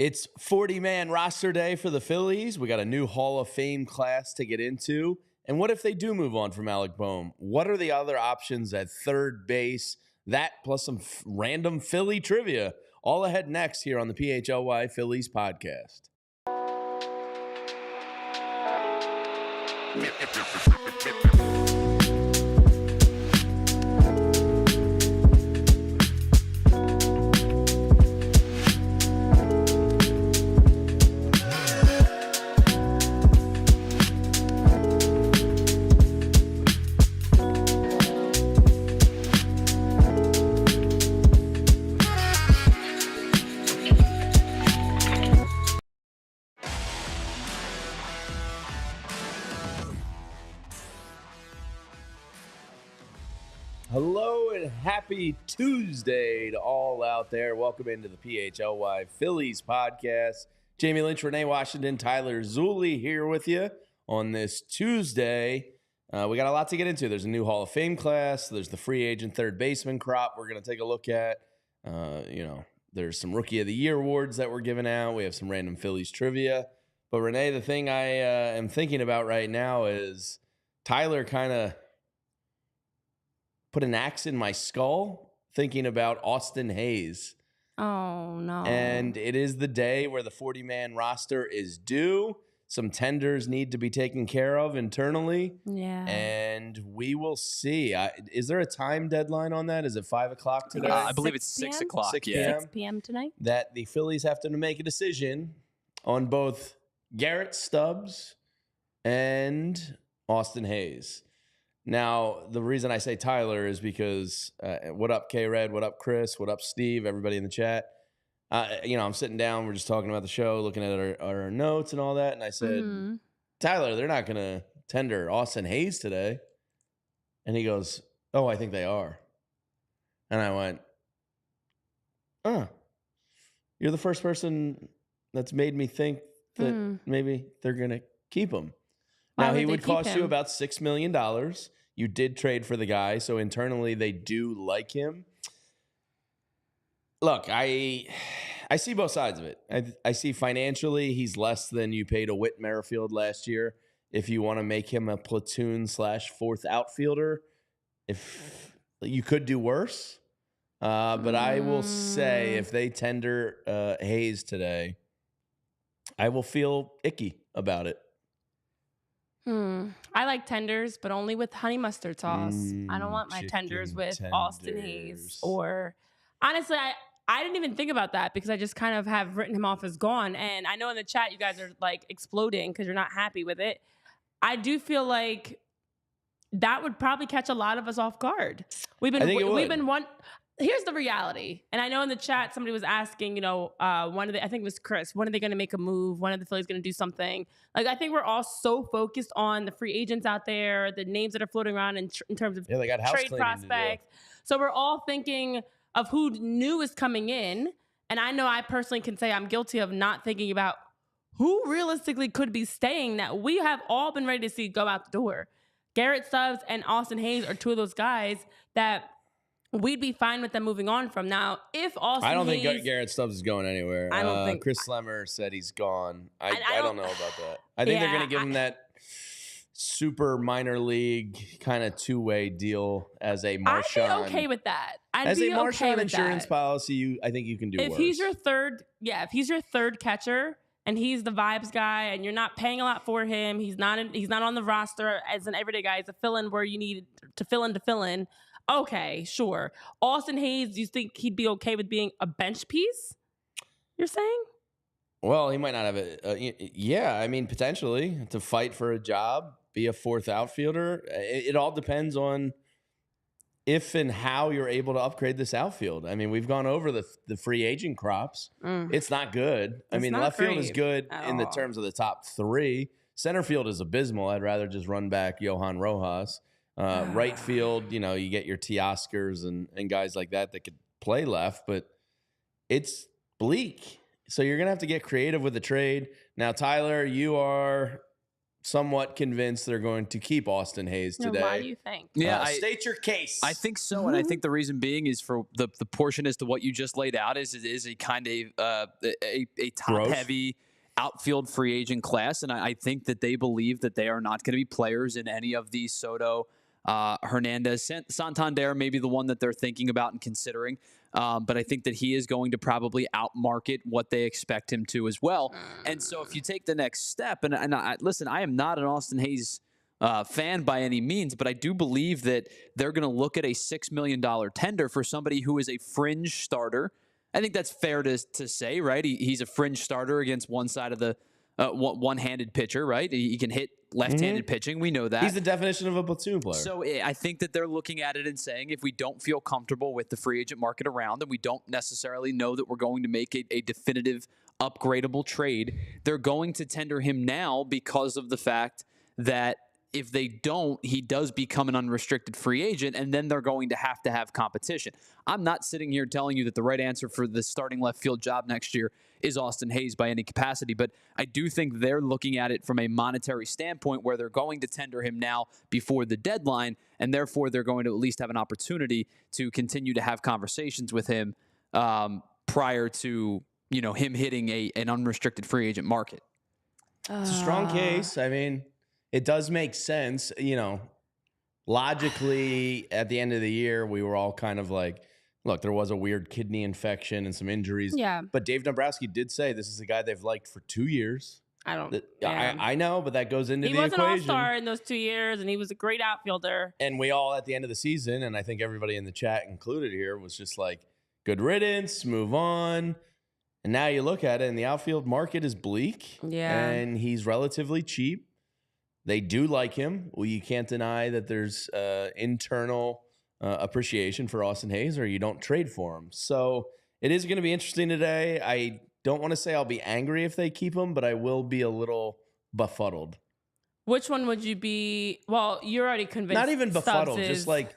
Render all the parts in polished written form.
It's 40-man roster day for the Phillies. We got a new Hall of Fame class to get into. And what if they do move on from Alec Boehm? What are the other options at third base? That plus some random Philly trivia. All ahead next here on the PHLY Phillies podcast. Hello and happy Tuesday to all out there. Welcome into the PHLY Phillies podcast. Jamie Lynch, Renee Washington, Tyler Zulli here with you on this Tuesday. We got a lot to get into. There's a new Hall of Fame class. There's the free agent third baseman crop we're going to take a look at. There's some Rookie of the Year awards that we're giving out. We have some random Phillies trivia. But Renee, the thing I am thinking about right now is Tyler kind of put an axe in my skull thinking about Austin Hayes. Oh, no. And it is the day where the 40-man roster is due. Some tenders need to be taken care of internally. Yeah. And we will see. Is there a time deadline on that? Is it 5 o'clock today? I believe it's 6 o'clock. 6 yeah. 6 p.m. tonight? That the Phillies have to make a decision on both Garrett Stubbs and Austin Hayes. Now, the reason I say Tyler is because what up, K-Red? What up, Chris? What up, Steve? Everybody in the chat. I'm sitting down. We're just talking about the show, looking at our notes and all that. And I said, Tyler, they're not going to tender Austin Hayes today. And he goes, oh, I think they are. And I went, you're the first person that's made me think that maybe they're going to keep him. Now, he would cost you about $6 million. You did trade for the guy, so internally they do like him. Look, I see both sides of it. I see financially he's less than you paid a Whit Merrifield last year. If you want to make him a platoon/fourth outfielder, if you could do worse. But I will say if they tender Hayes today, I will feel icky about it. I like tenders, but only with honey mustard sauce. I don't want my tenders with Austin Hayes. Or honestly, I didn't even think about that because I just kind of have written him off as gone. And I know in the chat you guys are like exploding because you're not happy with it. I do feel like that would probably catch a lot of us off guard. Here's the reality. And I know in the chat, somebody was asking, I think it was Chris, when are they going to make a move? When are the Phillies going to do something? Like, I think we're all so focused on the free agents out there, the names that are floating around in terms of they got house trade prospects. So we're all thinking of who new is coming in. And I know I personally can say I'm guilty of not thinking about who realistically could be staying that we have all been ready to see go out the door. Garrett Stubbs and Austin Hayes are two of those guys that we'd be fine with them moving on from. Now, if Austin I don't Hayes, think Garrett Stubbs is going anywhere. I don't think Chris Slemmer said he's gone. I don't know about that. I think they're going to give him that super minor league kind of two-way deal as a Marshawn. I'd be okay with that. As a Marshawn insurance policy, I think you can do worse. If he's your third catcher and he's the vibes guy and you're not paying a lot for him, he's not on the roster as an everyday guy. He's a fill-in where you need to fill in. Okay, sure. Austin Hayes, do you think he'd be okay with being a bench piece? You're saying? Well, he might not have it. Yeah, I mean, potentially to fight for a job, be a fourth outfielder. It all depends on if and how you're able to upgrade this outfield. I mean, we've gone over the free agent crops. It's not good. Left field is good in the terms of the top three. Center field is abysmal. I'd rather just run back Johan Rojas. Right field, you get your Teoscars and guys like that could play left, but it's bleak. So you're going to have to get creative with the trade. Now, Tyler, you are somewhat convinced they're going to keep Austin Hayes today. Why do you think? Yeah, State your case. I think so, and I think the reason being is for the portion as to what you just laid out is a kind of a top-heavy outfield free agent class, and I think that they believe that they are not going to be players in any of these Soto, Hernandez, Santander, maybe the one that they're thinking about and considering. But I think that he is going to probably outmarket what they expect him to as well. And so if you take the next step, listen, I am not an Austin Hayes fan by any means, but I do believe that they're going to look at a $6 million tender for somebody who is a fringe starter. I think that's fair to say, right? He's a fringe starter against one side of the one-handed pitcher, right? He can hit left-handed pitching. We know that. He's the definition of a platoon player. So I think that they're looking at it and saying, if we don't feel comfortable with the free agent market around and we don't necessarily know that we're going to make a definitive upgradable trade, they're going to tender him now because of the fact that if they don't, he does become an unrestricted free agent, and then they're going to have competition. I'm not sitting here telling you that the right answer for the starting left field job next year is Austin Hayes by any capacity, but I do think they're looking at it from a monetary standpoint where they're going to tender him now before the deadline, and therefore they're going to at least have an opportunity to continue to have conversations with him prior to him hitting an unrestricted free agent market. It's a strong case. I mean, it does make sense. Logically, at the end of the year, we were all kind of like, look, there was a weird kidney infection and some injuries. Yeah. But Dave Dombrowski did say this is a guy they've liked for 2 years. I know, but that goes into the equation. He was an all-star in those 2 years, and he was a great outfielder. And we all, at the end of the season, and I think everybody in the chat included here, was just like, good riddance, move on. And now you look at it, and the outfield market is bleak. Yeah. And he's relatively cheap. They do like him. Well, you can't deny that there's internal appreciation for Austin Hayes, or you don't trade for him. So it is going to be interesting today. I don't want to say I'll be angry if they keep him, but I will be a little befuddled. Which one would you be? Well, you're already convinced. Not even befuddled, just like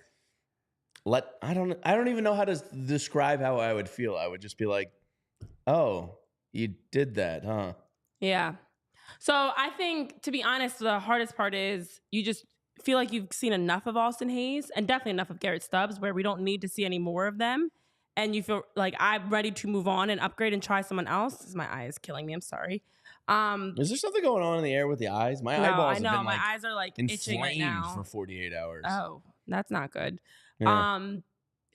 I don't even know how to describe how I would feel. I would just be like, "Oh, you did that, huh?" Yeah. So I think, to be honest, the hardest part is you just feel like you've seen enough of Austin Hayes and definitely enough of Garrett Stubbs where we don't need to see any more of them. And you feel like I'm ready to move on and upgrade and try someone else. My eye is killing me. I'm sorry. Is there something going on in the air with the eyes? My eyeballs have been my eyes are like itching right now for 48 hours. Oh, that's not good. Yeah.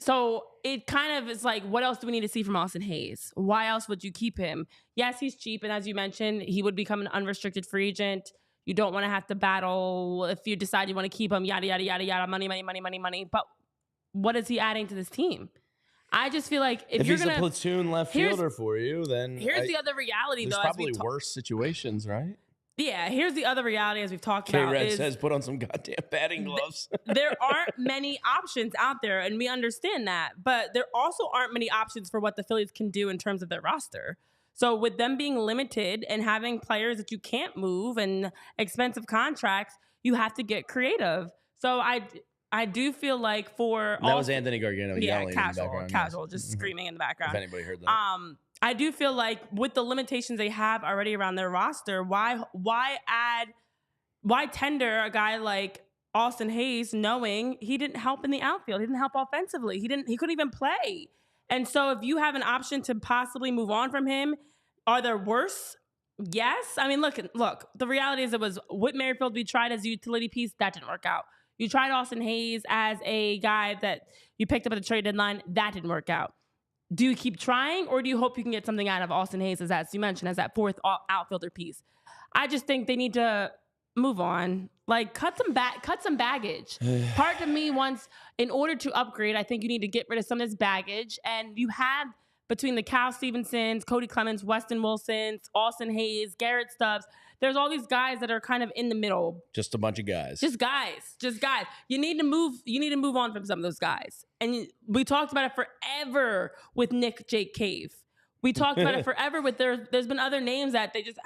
So it kind of is like, what else do we need to see from Austin Hayes? Why else would you keep him? Yes, he's cheap. And as you mentioned, he would become an unrestricted free agent. You don't want to have to battle if you decide you want to keep him, yada, yada, yada, yada, money. But what is he adding to this team? I just feel like if you're he's a platoon left fielder for you, then here's the other reality, there's though. Probably worse situations, right? Yeah, here's the other reality, as we've talked about. K-Red says, put on some goddamn batting gloves. There aren't many options out there, and we understand that. But there also aren't many options for what the Phillies can do in terms of their roster. So with them being limited and having players that you can't move and expensive contracts, you have to get creative. So I do feel like that was Anthony Gargano yelling in the background. Casual, just screaming in the background. If anybody heard that. I do feel like with the limitations they have already around their roster, why tender a guy like Austin Hayes knowing he didn't help in the outfield? He didn't help offensively. He couldn't even play. And so if you have an option to possibly move on from him, are there worse? Yes. I mean, look, the reality is it was Whit Merrifield we tried as a utility piece. That didn't work out. You tried Austin Hayes as a guy that you picked up at the trade deadline. That didn't work out. Do you keep trying, or do you hope you can get something out of Austin Hayes, as you mentioned, as that fourth outfielder piece? I just think they need to move on. Like, cut some baggage. Part of me wants, in order to upgrade, I think you need to get rid of some of this baggage. And you have, between the Cal Stevensons, Cody Clemens, Weston Wilsons, Austin Hayes, Garrett Stubbs, there's all these guys that are kind of in the middle. Just a bunch of guys. Just guys. You need to move on from some of those guys. And we talked about it forever with Nick Jake Cave. We talked about it forever with there's been other names that they just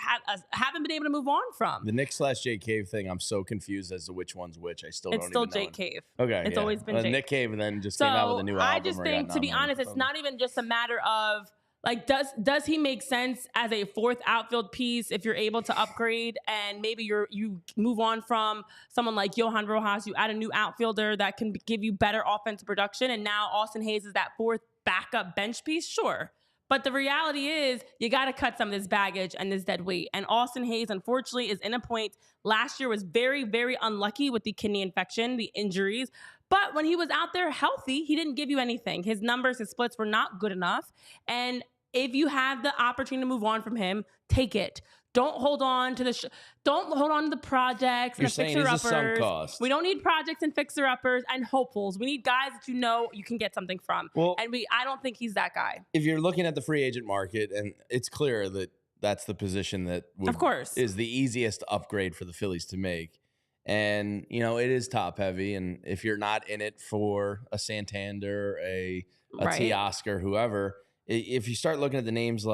haven't been able to move on from. The Nick/Jake Cave thing, I'm so confused as to which one's which. It's still Jake Cave. Okay. Always been Jake. Nick Cave, and then just came out with a new album. I just think, to be honest, it's not even just a matter of Like, does he make sense as a fourth outfield piece if you're able to upgrade and maybe you move on from someone like Johan Rojas, you add a new outfielder that can give you better offensive production, and now Austin Hayes is that fourth backup bench piece? Sure. But the reality is you got to cut some of this baggage and this dead weight. And Austin Hayes, unfortunately, is in a point. Last year was very, very unlucky with the kidney infection, the injuries. But when he was out there healthy, he didn't give you anything. His numbers, his splits were not good enough. And if you have the opportunity to move on from him, take it. Don't hold on to the projects and the fixer-uppers. We don't need projects and fixer-uppers and hopefuls. We need guys that you can get something from. Well, and I don't think he's that guy. If you're looking at the free agent market, and it's clear that that's the position that of course is the easiest upgrade for the Phillies to make. And, it is top heavy. And if you're not in it for a Santander, a Teoscar, whoever, if you start looking at the names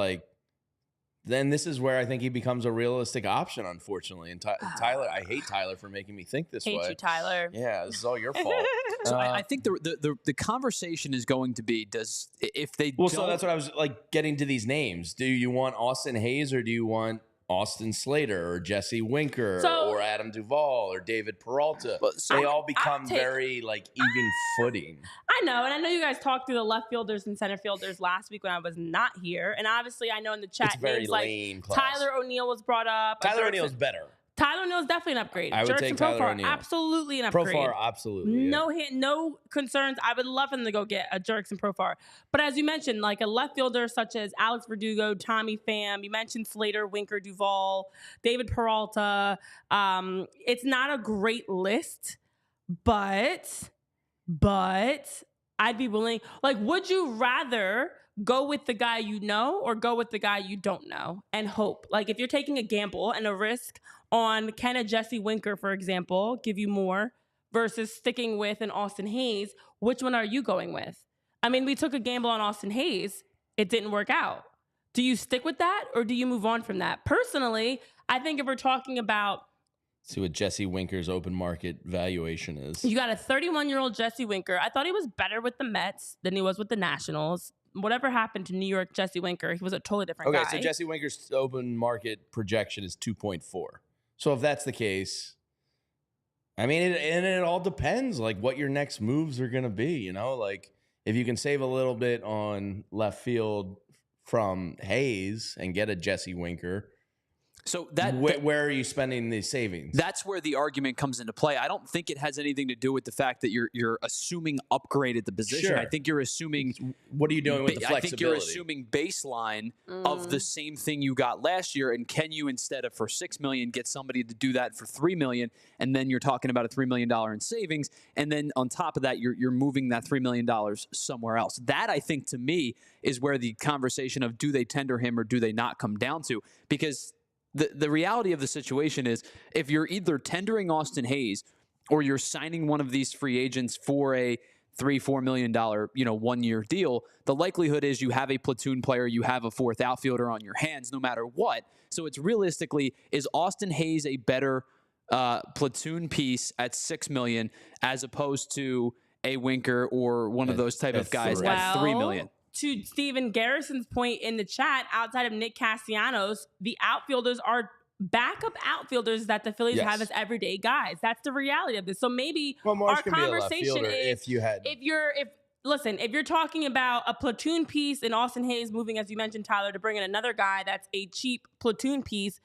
then this is where I think he becomes a realistic option, unfortunately. And Tyler, I hate Tyler for making me think this way. Hate you, Tyler. Yeah, this is all your fault. So I think the conversation is going to be, so that's what I was getting to these names. Do you want Austin Hayes or do you want Austin Slater or Jesse Winker or Adam Duvall or David Peralta? They all become very even footing. I know, and I know you guys talked through the left fielders and center fielders last week when I was not here. And obviously, I know in the chat names like Tyler O'Neill was brought up. Tyler O'Neill's better. Tyler O'Neill's definitely an upgrade. I would take Tyler O'Neill. Absolutely an upgrade. Profar, absolutely. Yeah. No concerns. I would love him to go get a Jerks and Profar. But as you mentioned, like a left fielder such as Alex Verdugo, Tommy Pham, you mentioned Slater, Winker, Duvall, David Peralta. It's not a great list, but I'd be willing. Would you rather go with the guy you know or go with the guy you don't know and hope? If you're taking a gamble and a risk on can a Jesse Winker, for example, give you more versus sticking with an Austin Hayes, which one are you going with? I mean, we took a gamble on Austin Hayes. It didn't work out. Do you stick with that or do you move on from that? Personally, I think if we're talking about see what Jesse Winker's open market valuation is. You got a 31-year-old Jesse Winker. I thought he was better with the Mets than he was with the Nationals. Whatever happened to New York Jesse Winker, he was a totally different guy. Okay, so Jesse Winker's open market projection is 2.4. So if that's the case, I mean, it all depends, what your next moves are going to be, if you can save a little bit on left field from Hayes and get a Jesse Winker. So where are you spending the savings? That's where the argument comes into play. I don't think it has anything to do with the fact that you're assuming upgrade at the position. Sure. I think you're assuming what are you doing with the flexibility? I think you're assuming baseline of the same thing you got last year, and can you, instead of for $6 million, get somebody to do that for $3 million, and then you're talking about a $3 million in savings, and then on top of that you're moving that $3 million somewhere else. That, I think, to me, is where the conversation of do they tender him or do they not come down to, because the reality of the situation is if you're either tendering Austin Hayes or you're signing one of these free agents for a $3-4 million, 1-year deal, the likelihood is you have a platoon player, you have a fourth outfielder on your hands no matter what. So it's realistically, is Austin Hayes a better platoon piece at $6 million as opposed to a Winker or one of those type of guys at $3 million? To Steven Garrison's point in the chat, outside of Nick Castellanos, the outfielders are backup outfielders that the Phillies have as everyday guys. That's the reality of this. So maybe our conversation is if you're talking about a platoon piece in Austin Hayes moving, as you mentioned, Tyler, to bring in another guy that's a cheap platoon piece,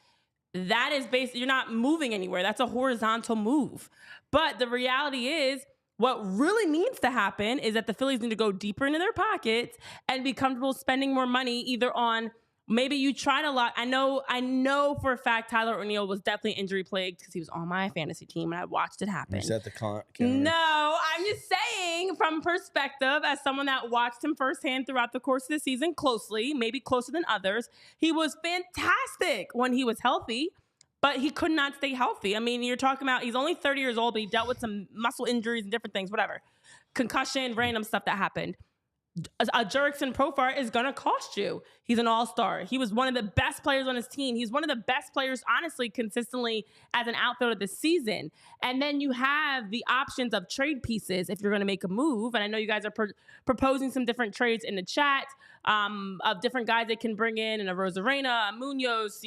that is basically, you're not moving anywhere. That's a horizontal move. But the reality is, what really needs to happen is that the Phillies need to go deeper into their pockets and be comfortable spending more money, either on maybe you try to lock. I know for a fact Tyler O'Neill was definitely injury plagued because he was on my fantasy team and I watched it happen. Is that the counter? No, I'm just saying from perspective as someone that watched him firsthand throughout the course of the season closely, maybe closer than others. He was fantastic when he was healthy. But he could not stay healthy. I mean, you're talking about he's only 30 years old, but he dealt with some muscle injuries and different things, whatever. Concussion, random stuff that happened. a Jurickson Profar is going to cost you. He's an all-star. He was one of the best players on his team. He's one of the best players, honestly, consistently as an outfielder this season. And then you have the options of trade pieces if you're going to make a move. And I know you guys are proposing some different trades in the chat of different guys they can bring in, and a Rosarena, a Munoz,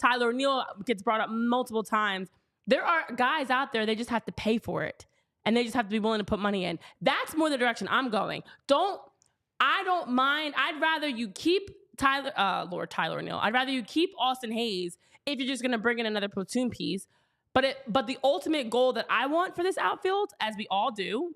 Tyler O'Neill gets brought up multiple times. There are guys out there, they just have to pay for it. And they just have to be willing to put money in. That's more the direction I'm going. I don't mind. I'd rather you keep Tyler O'Neill. I'd rather you keep Austin Hayes if you're just going to bring in another platoon piece. But the ultimate goal that I want for this outfield, as we all do,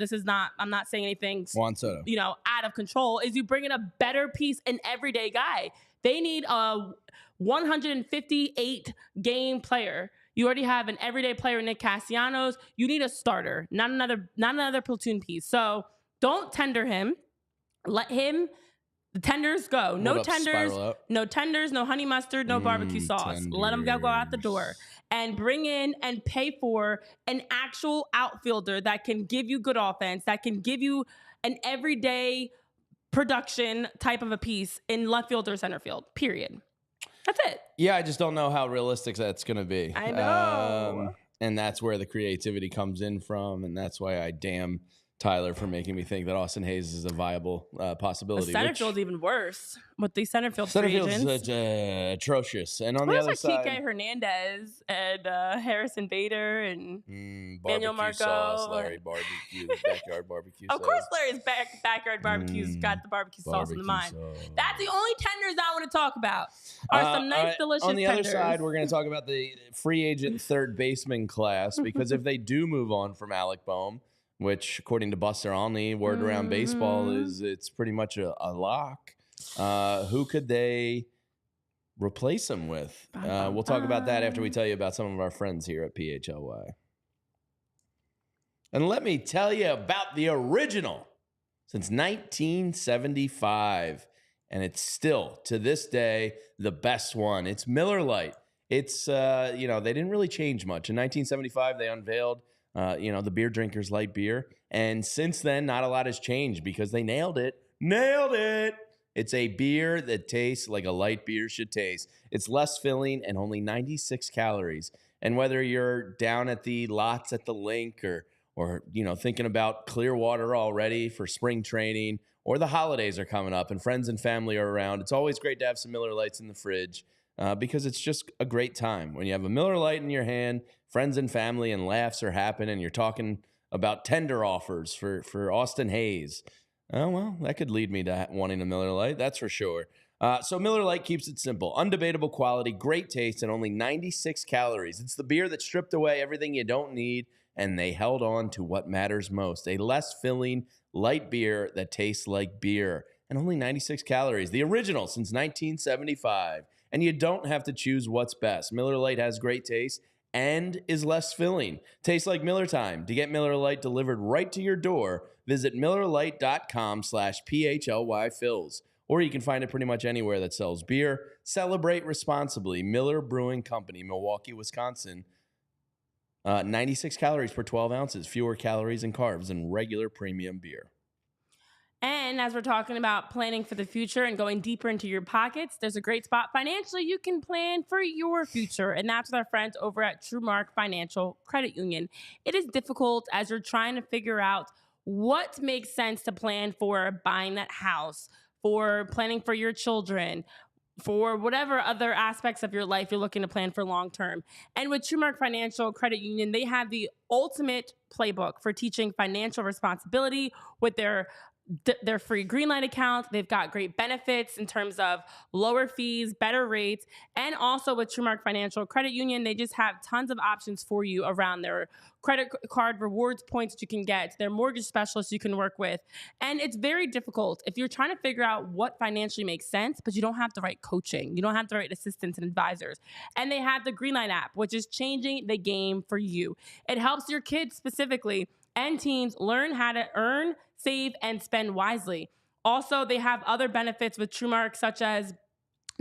I'm not saying anything, out of control, is you bring in a better piece, an everyday guy. They need a 158 game player. You already have an everyday player, Nick Castellanos. You need a starter, not another platoon piece. So don't tender him. Let him. The tenders go. No tenders, no honey mustard, no barbecue sauce. Tenders. Let them go out the door. And bring in and pay for an actual outfielder that can give you good offense, that can give you an everyday production type of a piece in left field or center field, period. That's it. Yeah, I just don't know how realistic that's going to be. I know. And that's where the creativity comes in from, and that's why I damn Tyler for making me think that Austin Hayes is a viable possibility. The center field's even worse with these center field free agents. Center field's atrocious. And on the other side, Kike Hernandez and Harrison Bader and Daniel Marco. Sauce, Larry Barbecue, backyard barbecue Of course Larry's backyard barbecue's got the barbecue sauce in the mind. That's the only tenders I want to talk about are some nice, delicious On the tenders. other side, we're going to talk about the free agent third baseman class, because if they do move on from Alec Bohm, which, according to Buster Olney, word around baseball is it's pretty much a lock. Who could they replace him with? We'll talk about that after we tell you about some of our friends here at PHLY. And let me tell you about the original since 1975. And it's still, to this day, the best one. It's Miller Lite. It's, they didn't really change much. In 1975, they unveiled the beer drinkers light beer. And since then, not a lot has changed because they nailed it. Nailed it. It's a beer that tastes like a light beer should taste. It's less filling and only 96 calories. And whether you're down at the lots at the link or thinking about Clearwater already for spring training, or the holidays are coming up and friends and family are around, it's always great to have some Miller Lites in the fridge. Because it's just a great time when you have a Miller Lite in your hand, friends and family, and laughs are happening, and you're talking about tender offers for Austin Hayes. Oh, well, that could lead me to wanting a Miller Lite, that's for sure. So Miller Lite keeps it simple. Undebatable quality, great taste, and only 96 calories. It's the beer that stripped away everything you don't need, and they held on to what matters most. A less filling, light beer that tastes like beer, and only 96 calories. The original since 1975. And you don't have to choose what's best. Miller Lite has great taste and is less filling. Tastes like Miller time. To get Miller Lite delivered right to your door, visit MillerLite.com/PHLY Phillies. Or you can find it pretty much anywhere that sells beer. Celebrate responsibly. Miller Brewing Company, Milwaukee, Wisconsin. 96 calories per 12 ounces. Fewer calories and carbs than regular premium beer. And as we're talking about planning for the future and going deeper into your pockets, there's a great spot financially you can plan for your future. And that's with our friends over at TrueMark Financial Credit Union. It is difficult as you're trying to figure out what makes sense to plan for buying that house, for planning for your children, for whatever other aspects of your life you're looking to plan for long term. And with TrueMark Financial Credit Union, they have the ultimate playbook for teaching financial responsibility with their free Greenlight account. They've got great benefits in terms of lower fees, better rates, and also with TrueMark Financial Credit Union, they just have tons of options for you around their credit card rewards points that you can get, their mortgage specialists you can work with. And it's very difficult if you're trying to figure out what financially makes sense, but you don't have the right coaching. You don't have the right assistants and advisors. And they have the Greenlight app, which is changing the game for you. It helps your kids specifically and teens learn how to earn, save, and spend wisely. Also, they have other benefits with TrueMark, such as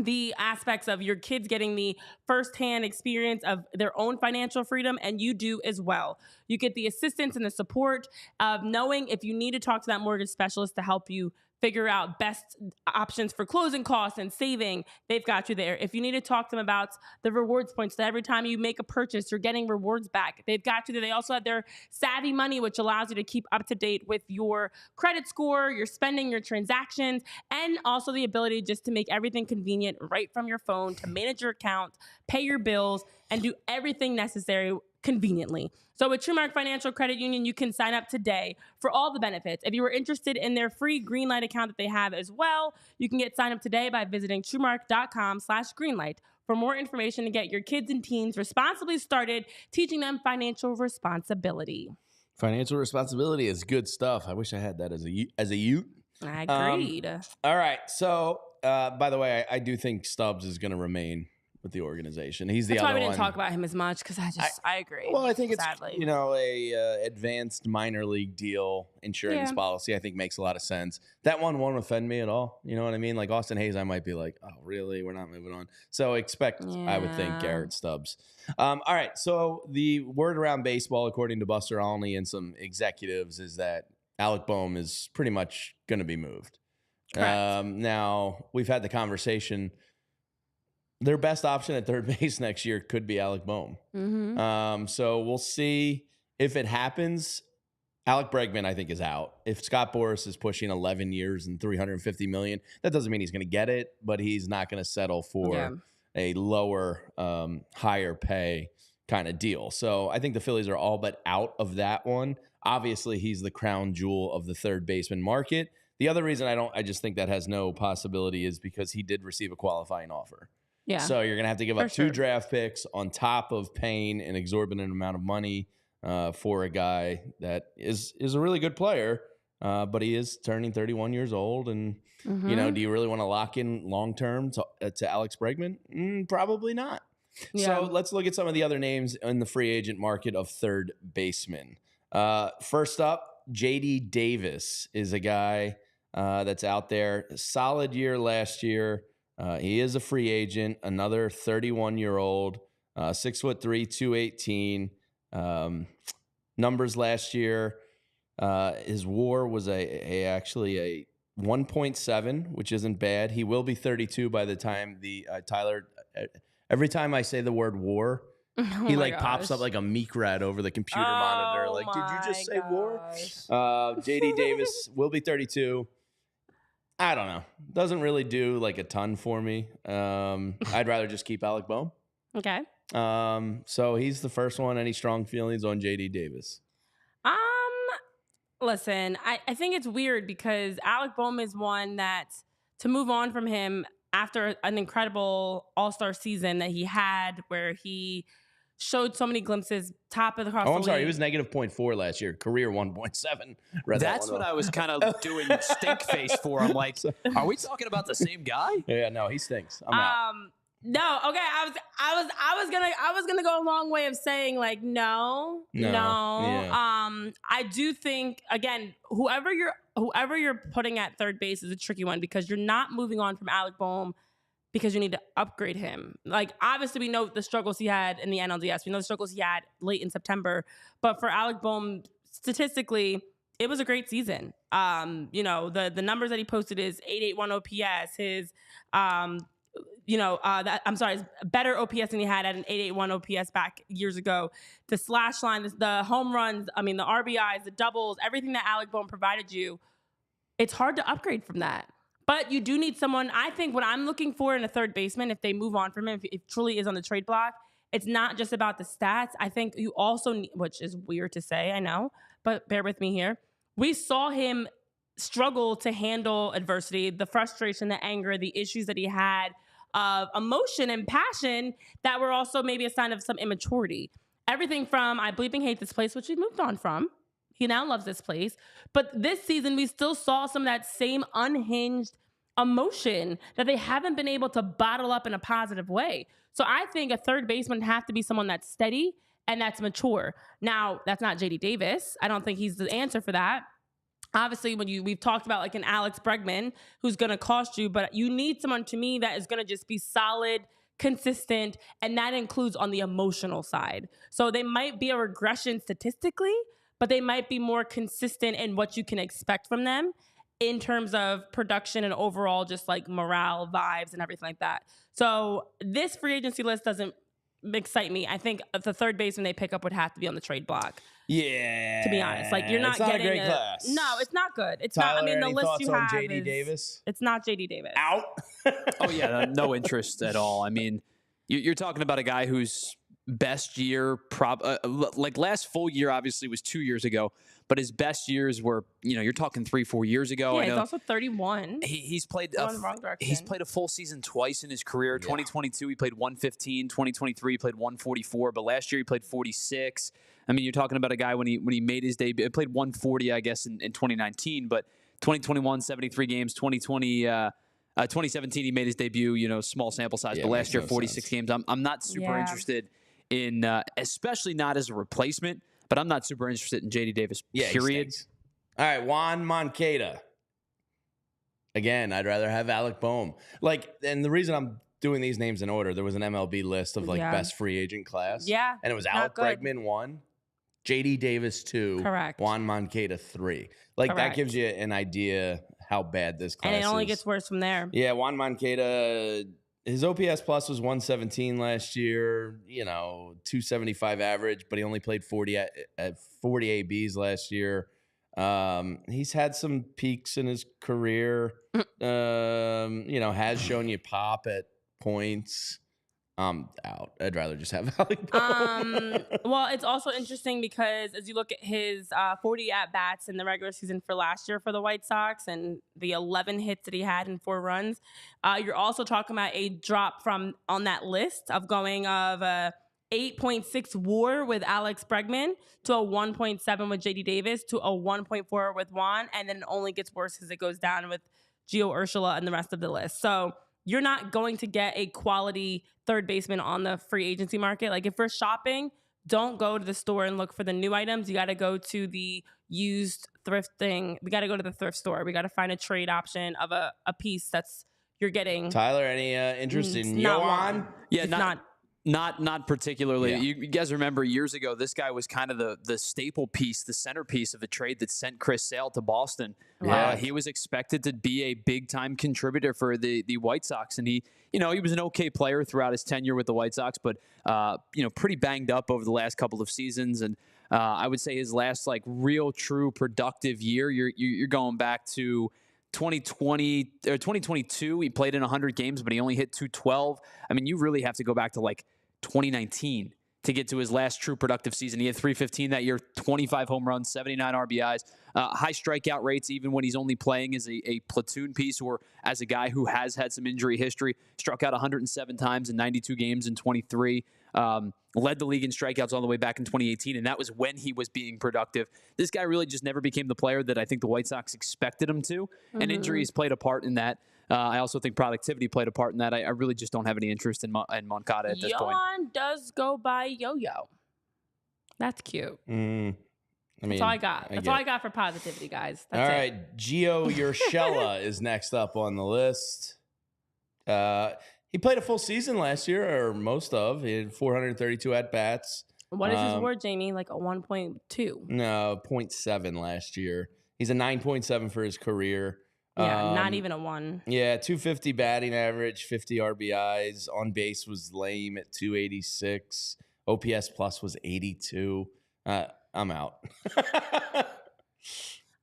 the aspects of your kids getting the firsthand experience of their own financial freedom, and you do as well. You get the assistance and the support of knowing if you need to talk to that mortgage specialist to help you figure out best options for closing costs and saving. They've got you there. If you need to talk to them about the rewards points, that every time you make a purchase, you're getting rewards back, they've got you there. They also have their Savvy Money, which allows you to keep up to date with your credit score, your spending, your transactions, and also the ability just to make everything convenient right from your phone to manage your account, pay your bills, and do everything necessary conveniently. So with TrueMark Financial Credit Union, you can sign up today for all the benefits. If you were interested in their free Greenlight account that they have as well, you can get signed up today by visiting TrueMark.com/Greenlight for more information to get your kids and teens responsibly started, teaching them financial responsibility. Financial responsibility is good stuff. I wish I had that as a youth. I agreed. All right. So, by the way, I do think Stubbs is going to remain with the organization. He's the That's other why we one. didn't talk about him as much because I agree. Well, I think sadly. it's a advanced minor league deal insurance policy. I think makes a lot of sense. That one won't offend me at all. You know what I mean? Like Austin Hayes, I might be like, oh, really? We're not moving on. So expect, I would think, Garrett Stubbs. All right. So the word around baseball, according to Buster Olney and some executives, is that Alec Boehm is pretty much going to be moved. Now we've had the conversation. Their best option at third base next year could be Alec Boehm. Mm-hmm. So we'll see if it happens. Alec Bregman, I think, is out. If Scott Boras is pushing 11 years and $350 million, that doesn't mean he's going to get it, but he's not going to settle for a lower, higher pay kind of deal. So I think the Phillies are all but out of that one. Obviously, he's the crown jewel of the third baseman market. The other reason I just think that has no possibility is because he did receive a qualifying offer. Yeah. So you're going to have to give up two draft picks on top of paying an exorbitant amount of money for a guy that is a really good player, but he is turning 31 years old. And, do you really want to lock in long-term to Alex Bregman? Probably not. Yeah. So let's look at some of the other names in the free agent market of third baseman. First up, J.D. Davis is a guy that's out there. Solid year last year. He is a free agent, another 31-year-old, 6'3", 218. Numbers last year, his WAR was actually a 1.7, which isn't bad. He will be 32 by the time Tyler. Every time I say the word WAR, he pops up like a meek rat over the computer monitor. Like, did you just say WAR? J.D. Davis will be 32. I don't know. Doesn't really do like a ton for me. I'd rather just keep Alec Boehm. Okay. So he's the first one. Any strong feelings on J.D. Davis? Listen, I think it's weird because Alec Boehm is one that to move on from him after an incredible all-star season that he had where he showed so many glimpses, top of the cross. Oh, I'm sorry. He was negative 0.4 last year. Career 1.7. That's what I was kind of doing stink face for. I'm like, are we talking about the same guy? Yeah, no, he stinks. I'm out. No, okay. I was gonna go a long way of saying like no. Yeah. I do think again, whoever you're putting at third base is a tricky one because you're not moving on from Alec Boehm because you need to upgrade him. Like, obviously, we know the struggles he had in the NLDS. We know the struggles he had late in September. But for Alec Boehm, statistically, it was a great season. The numbers that he posted is 881 OPS. His, his better OPS than he had at an 881 OPS back years ago. The slash line, the home runs, the RBIs, the doubles, everything that Alec Boehm provided you, it's hard to upgrade from that. But you do need someone. I think what I'm looking for in a third baseman, if they move on from him, if truly is on the trade block, it's not just about the stats. I think you also need, which is weird to say, I know, but bear with me here. We saw him struggle to handle adversity, the frustration, the anger, the issues that he had of emotion and passion that were also maybe a sign of some immaturity. Everything from, I bleeping hate this place, which he moved on from. He now loves this place. But this season, we still saw some of that same unhinged emotion that they haven't been able to bottle up in a positive way. So I think a third baseman would have to be someone that's steady and that's mature. Now, that's not J.D. Davis. I don't think he's the answer for that. obviously, we've talked about like an Alex Bregman who's going to cost you, but you need someone to me that is going to just be solid, consistent, and that includes on the emotional side. So they might be a regression statistically, but they might be more consistent in what you can expect from them in terms of production and overall just like morale, vibes, and everything like that. So this free agency list doesn't excite me. I think the third baseman they pick up would have to be on the trade block. Yeah. To be honest, like you're not getting a great class. No, it's not good. It's Tyler, not. I mean, the any list thoughts you on have JD is, Davis? It's not JD Davis. Out. Oh yeah, no interest at all. I mean, you're talking about a guy whose best year, like last full year, obviously was 2 years ago, but his best years were, you're talking 3-4 years ago. Yeah, I know he's also 31. He's played He's played a full season twice in his career. 2022 he played 115. 2023 he played 144, but last year he played 46. I mean, you're talking about a guy when he made his debut, played 140, I guess, in 2019, but 2021 73 games. 2017 he made his debut. Small sample size, but last year 46 games. I'm not super interested in, especially not as a replacement. But I'm not super interested in JD Davis, period. All right, Juan Moncada. Again, I'd rather have Alec Boehm. And the reason I'm doing these names in order, there was an MLB list of best free agent class. Yeah. And it was Alec Bregman 1, JD Davis 2, correct. Juan Moncada 3. That gives you an idea how bad this class is. And it only gets worse from there. Yeah, Juan Moncada, his OPS plus was 117 last year, 275 average, but he only played 40 ABs last year. He's had some peaks in his career, has shown you pop at points. Out. I'd rather just have Alec Boehm. Well, it's also interesting because as you look at his 40 at-bats in the regular season for last year for the White Sox and the 11 hits that he had in 4 runs, you're also talking about a drop from on that list of going of a 8.6 WAR with Alex Bregman to a 1.7 with JD Davis to a 1.4 with Juan, and then it only gets worse as it goes down with Gio Urshela and the rest of the list. So you're not going to get a quality third baseman on the free agency market. Like if we're shopping, don't go to the store and look for the new items. You got to go to the used thrifting. We got to go to the thrift store. We got to find a trade option of a piece that's you're getting. Tyler, any interest in Yohan? Yeah, not particularly. Yeah. You guys remember years ago, this guy was kind of the staple piece, the centerpiece of a trade that sent Chris Sale to Boston. Yeah. He was expected to be a big-time contributor for the White Sox, and he was an okay player throughout his tenure with the White Sox, but pretty banged up over the last couple of seasons. And I would say his last real, true, productive year, you're going back to 2020 or 2022, he played in 100 games, but he only hit 212. I mean, you really have to go back to 2019 to get to his last true productive season. He had 315 that year, 25 home runs, 79 RBIs, high strikeout rates, even when he's only playing as a platoon piece or as a guy who has had some injury history. Struck out 107 times in 92 games in 23. Led the league in strikeouts all the way back in 2018, and that was when he was being productive. This guy really just never became the player that I think the White Sox expected him to, and injuries played a part in that. I also think productivity played a part in that. I really just don't have any interest in Moncada at this point. Yohan does go by Yo-Yo. That's cute. That's all I got. That's all I got for positivity, guys. That's all right, Gio Urshela is next up on the list. He played a full season last year, or most of. He had 432 at-bats. What is his WAR, Jamie? Like a 1.2? No, 0.7 last year. He's a 9.7 for his career. Yeah, not even a 1. Yeah, 250 batting average, 50 RBIs. On base was lame at 286. OPS plus was 82. I'm out.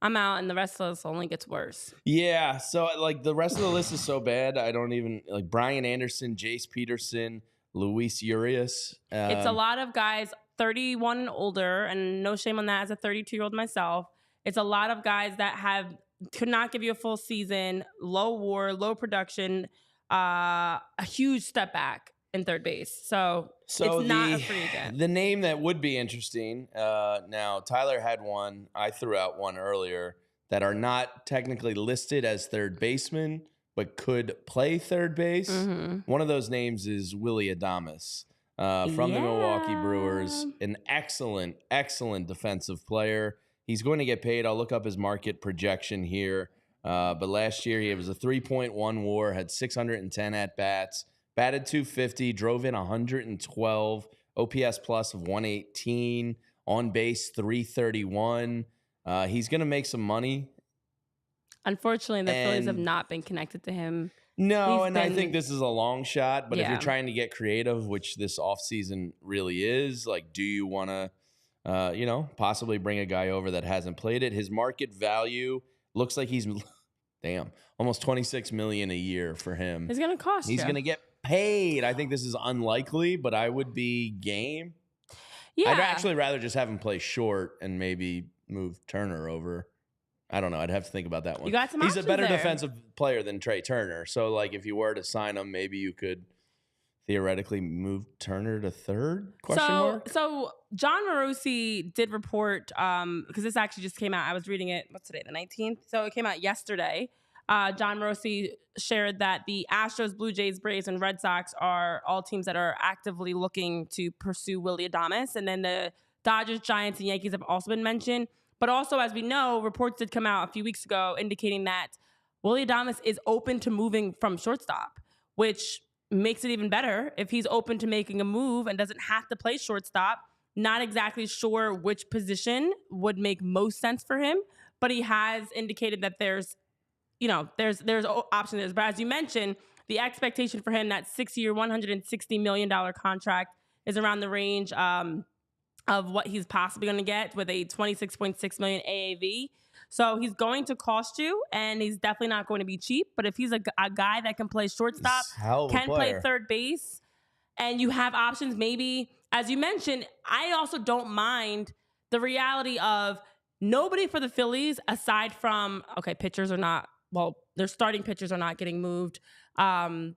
I'm out, and the rest of this only gets worse. Yeah, so the rest of the list is so bad. I don't even Brian Anderson, Jace Peterson, Luis Urias. It's a lot of guys 31 and older, and no shame on that as a 32-year-old myself. It's a lot of guys that could not give you a full season, low WAR, low production, a huge step back in third base. So it's not a free agent. The name that would be interesting, now Tyler had one, I threw out one earlier, that are not technically listed as third baseman, but could play third base. One of those names is Willy Adames from the Milwaukee Brewers, an excellent defensive player. He's going to get paid. I'll look up his market projection here. But last year, he was a 3.1 WAR, had 610 at-bats, batted .250, drove in 112, OPS plus of 118, on base 331. He's going to make some money. Unfortunately, the Phillies have not been connected to him. No, I think this is a long shot. But if Yeah. you're trying to get creative, which this offseason really is, like, do you want to, possibly bring a guy over that hasn't played it? His market value looks like he's, almost $26 million a year for him. It's going to cost He's you. going to get paid. I think this is unlikely, but I would be game. Yeah. I'd actually rather just have him play short and maybe move Turner over. I don't know. I'd have to think about that one. You got some He's a options better there. defensive player than Trey Turner. So, like, if you were to sign him, maybe you could theoretically move Turner to third? So John Morosi did report, because this actually just came out. I was reading it, what's today, the 19th? So it came out yesterday. John Morosi shared that the Astros, Blue Jays, Braves, and Red Sox are all teams that are actively looking to pursue Willy Adames. And then the Dodgers, Giants, and Yankees have also been mentioned. But also, as we know, reports did come out a few weeks ago indicating that Willy Adames is open to moving from shortstop, which makes it even better if he's open to making a move and doesn't have to play shortstop. Not exactly sure which position would make most sense for him, but he has indicated that there's options. But as you mentioned, the expectation for him, that 6-year, $160 million contract, is around the range of what he's possibly going to get with a $26.6 million AAV. So he's going to cost you, and he's definitely not going to be cheap. But if he's a guy that can play shortstop, can play third base, and you have options, maybe, as you mentioned, I also don't mind the reality of nobody for the Phillies, aside from, their starting pitchers are not getting moved. I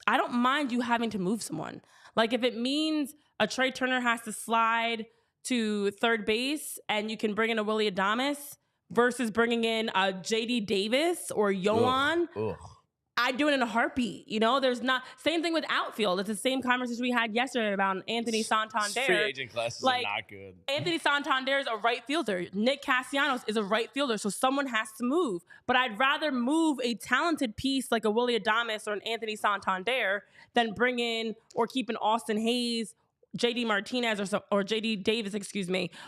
don't mind you having to move someone. Like, if it means a Trey Turner has to slide to third base and you can bring in a Willy Adames versus bringing in a JD Davis or Yoan, I'd do it in a heartbeat. There's not, same thing with outfield. It's the same conversation we had yesterday about Anthony Santander. Free agent classes are not good. Anthony Santander is a right fielder. Nick Castellanos is a right fielder, so someone has to move. But I'd rather move a talented piece like a Willy Adames or an Anthony Santander than bring in or keep an Austin Hayes, JD Martinez, or JD Davis,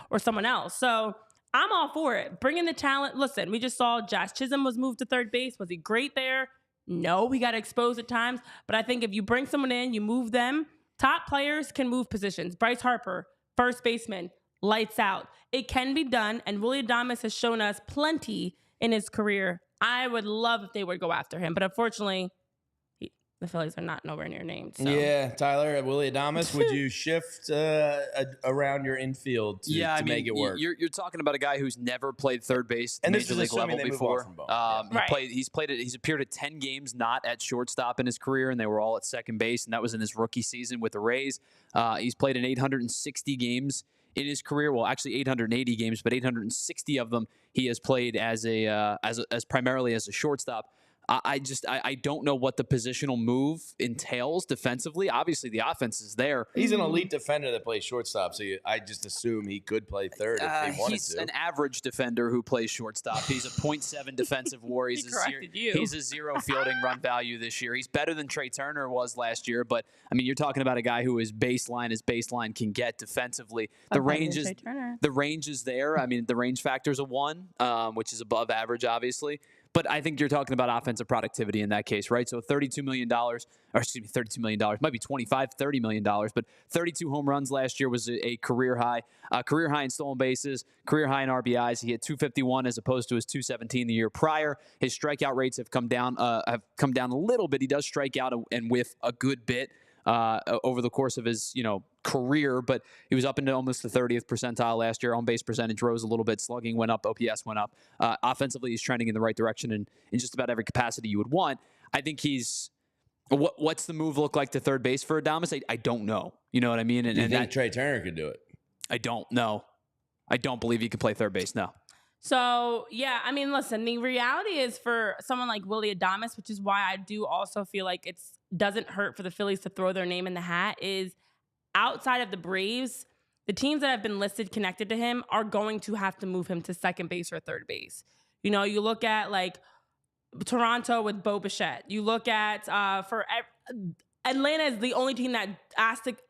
or someone else. So I'm all for it. Bring in the talent. Listen, we just saw Josh Chisholm was moved to third base. Was he great there? No, he got exposed at times. But I think if you bring someone in, you move them. Top players can move positions. Bryce Harper, first baseman, lights out. It can be done, and Willy Adames has shown us plenty in his career. I would love if they would go after him, but unfortunately, the Phillies are not nowhere near named. So. Yeah, Tyler, Willy Adames, would you shift around your infield to make it work? You're talking about a guy who's never played third base at and the this major is league level assuming they before. move off from both. He's appeared at 10 games not at shortstop in his career, and they were all at second base, and that was in his rookie season with the Rays. He's played in 860 games in his career. Well, actually 880 games, but 860 of them he has played as primarily as a shortstop. I don't know what the positional move entails defensively. Obviously, the offense is there. He's an elite defender that plays shortstop, so I just assume he could play third if he wanted he's to. An average defender who plays shortstop. He's a .7 defensive WAR. He's a 0 fielding run value this year. He's better than Trey Turner was last year, but I mean, you're talking about a guy who is baseline as baseline can get defensively. The range is there. I mean, the range factor is a 1, which is above average, obviously. But I think you're talking about offensive productivity in that case, right? So $32 million, might be $30 million, but 32 home runs last year was a career high in stolen bases, career high in RBIs. He hit 251 as opposed to his 217 the year prior. His strikeout rates have come down a little bit. He does strike out and whiff a good bit over the course of his, career, but he was up into almost the 30th percentile last year. On base percentage rose a little bit. Slugging went up. OPS went up. Offensively, he's trending in the right direction in just about every capacity you would want. I think he's what's the move look like to third base for Adames? I don't know. You know what I mean? And you think Trey Turner could do it? I don't know. I don't believe he can play third base. No. So, yeah, I mean, listen, the reality is for someone like Willy Adames, which is why I do also feel like it doesn't hurt for the Phillies to throw their name in the hat, is outside of the Braves, the teams that have been listed connected to him are going to have to move him to second base or third base. You know, you look at like Toronto with Bo Bichette. You look at Atlanta is the only team that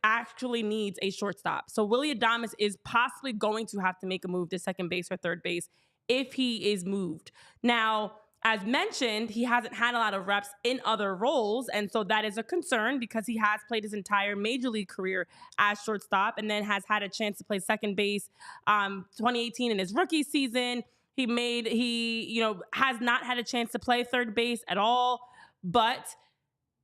actually needs a shortstop. So Willy Adames is possibly going to have to make a move to second base or third base if he is moved. Now, as mentioned, he hasn't had a lot of reps in other roles, and so that is a concern because he has played his entire major league career as shortstop and then has had a chance to play second base 2018 in his rookie season. He has not had a chance to play third base at all. But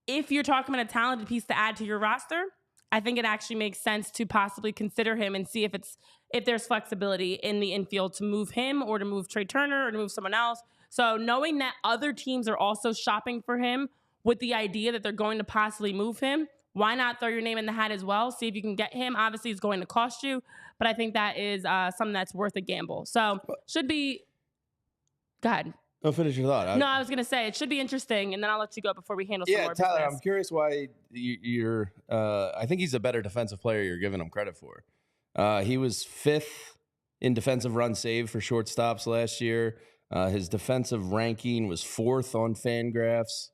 if you're talking about a talented piece to add to your roster, I think it actually makes sense to possibly consider him and see if there's flexibility in the infield to move him or to move Trey Turner or to move someone else. So knowing that other teams are also shopping for him with the idea that they're going to possibly move him, why not throw your name in the hat as well? See if you can get him. Obviously, it's going to cost you, but I think that is something that's worth a gamble. So should be. Go ahead. No, finish your thought. No, I was going to say it should be interesting, and then I'll let you go before we handle some more business. Tyler, I'm curious why you're I think he's a better defensive player you're giving him credit for. He was 5th in defensive run saved for shortstops last year. His defensive ranking was 4th on Fangraphs.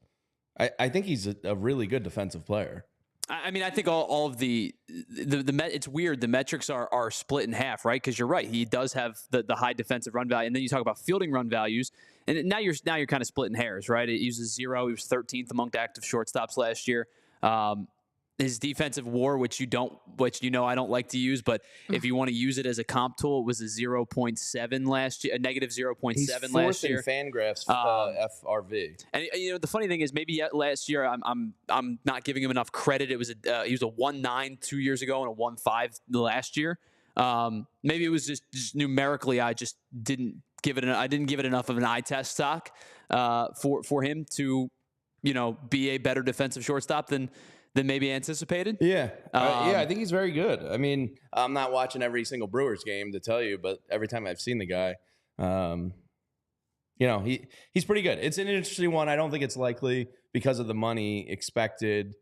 I think he's a really good defensive player. I mean, I think all of the it's weird. The metrics are split in half, right? Because you're right. He does have the high defensive run value. And then you talk about fielding run values. And now you're kind of splitting hairs, right? It uses 0. He was 13th among active shortstops last year. His defensive WAR, which I don't like to use, but if you want to use it as a comp tool, it was a 0.7 last year, a negative 0.7 last year. Fangraphs FRV. And the funny thing is, maybe last year I'm not giving him enough credit. It was he was a 1.9 2 years ago and a 1.5 last year. Maybe it was just numerically I just didn't give it enough of an eye test stock for him to be a better defensive shortstop than maybe anticipated. Yeah. I think he's very good. I mean, I'm not watching every single Brewers game to tell you, but every time I've seen the guy, he's pretty good. It's an interesting one. I don't think it's likely because of the money expected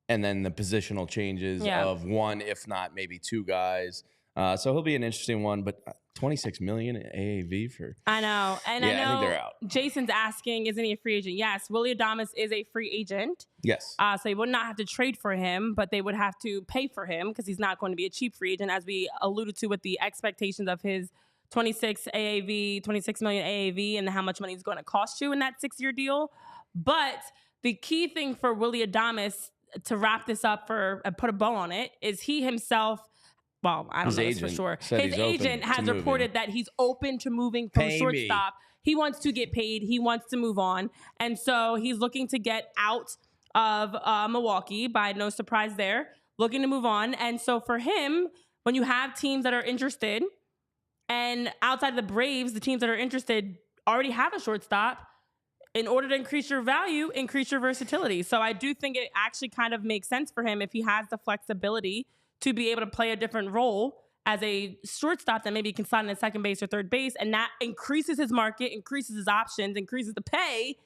and then the positional changes of one, if not maybe 2 guys. So he'll be an interesting one, but $26 million AAV for. I know, and I think they're out. Jason's asking, isn't he a free agent? Yes, Willy Adames is a free agent. Yes. So they would not have to trade for him, but they would have to pay for him because he's not going to be a cheap free agent, as we alluded to with the expectations of his 26 million AAV and how much money is going to cost you in that 6-year deal. But the key thing for Willy Adames, to wrap this up put a bow on it, is he himself. Well, I don't know this for sure. His agent has reported that he's open to moving from shortstop. He wants to get paid. He wants to move on. And so he's looking to get out of Milwaukee, by no surprise there, looking to move on. And so for him, when you have teams that are interested, and outside of the Braves, the teams that are interested already have a shortstop, in order to increase your value, increase your versatility. So I do think it actually kind of makes sense for him if he has the flexibility to be able to play a different role as a shortstop that maybe can slide in at second base or third base, and that increases his market, increases his options, increases the pay.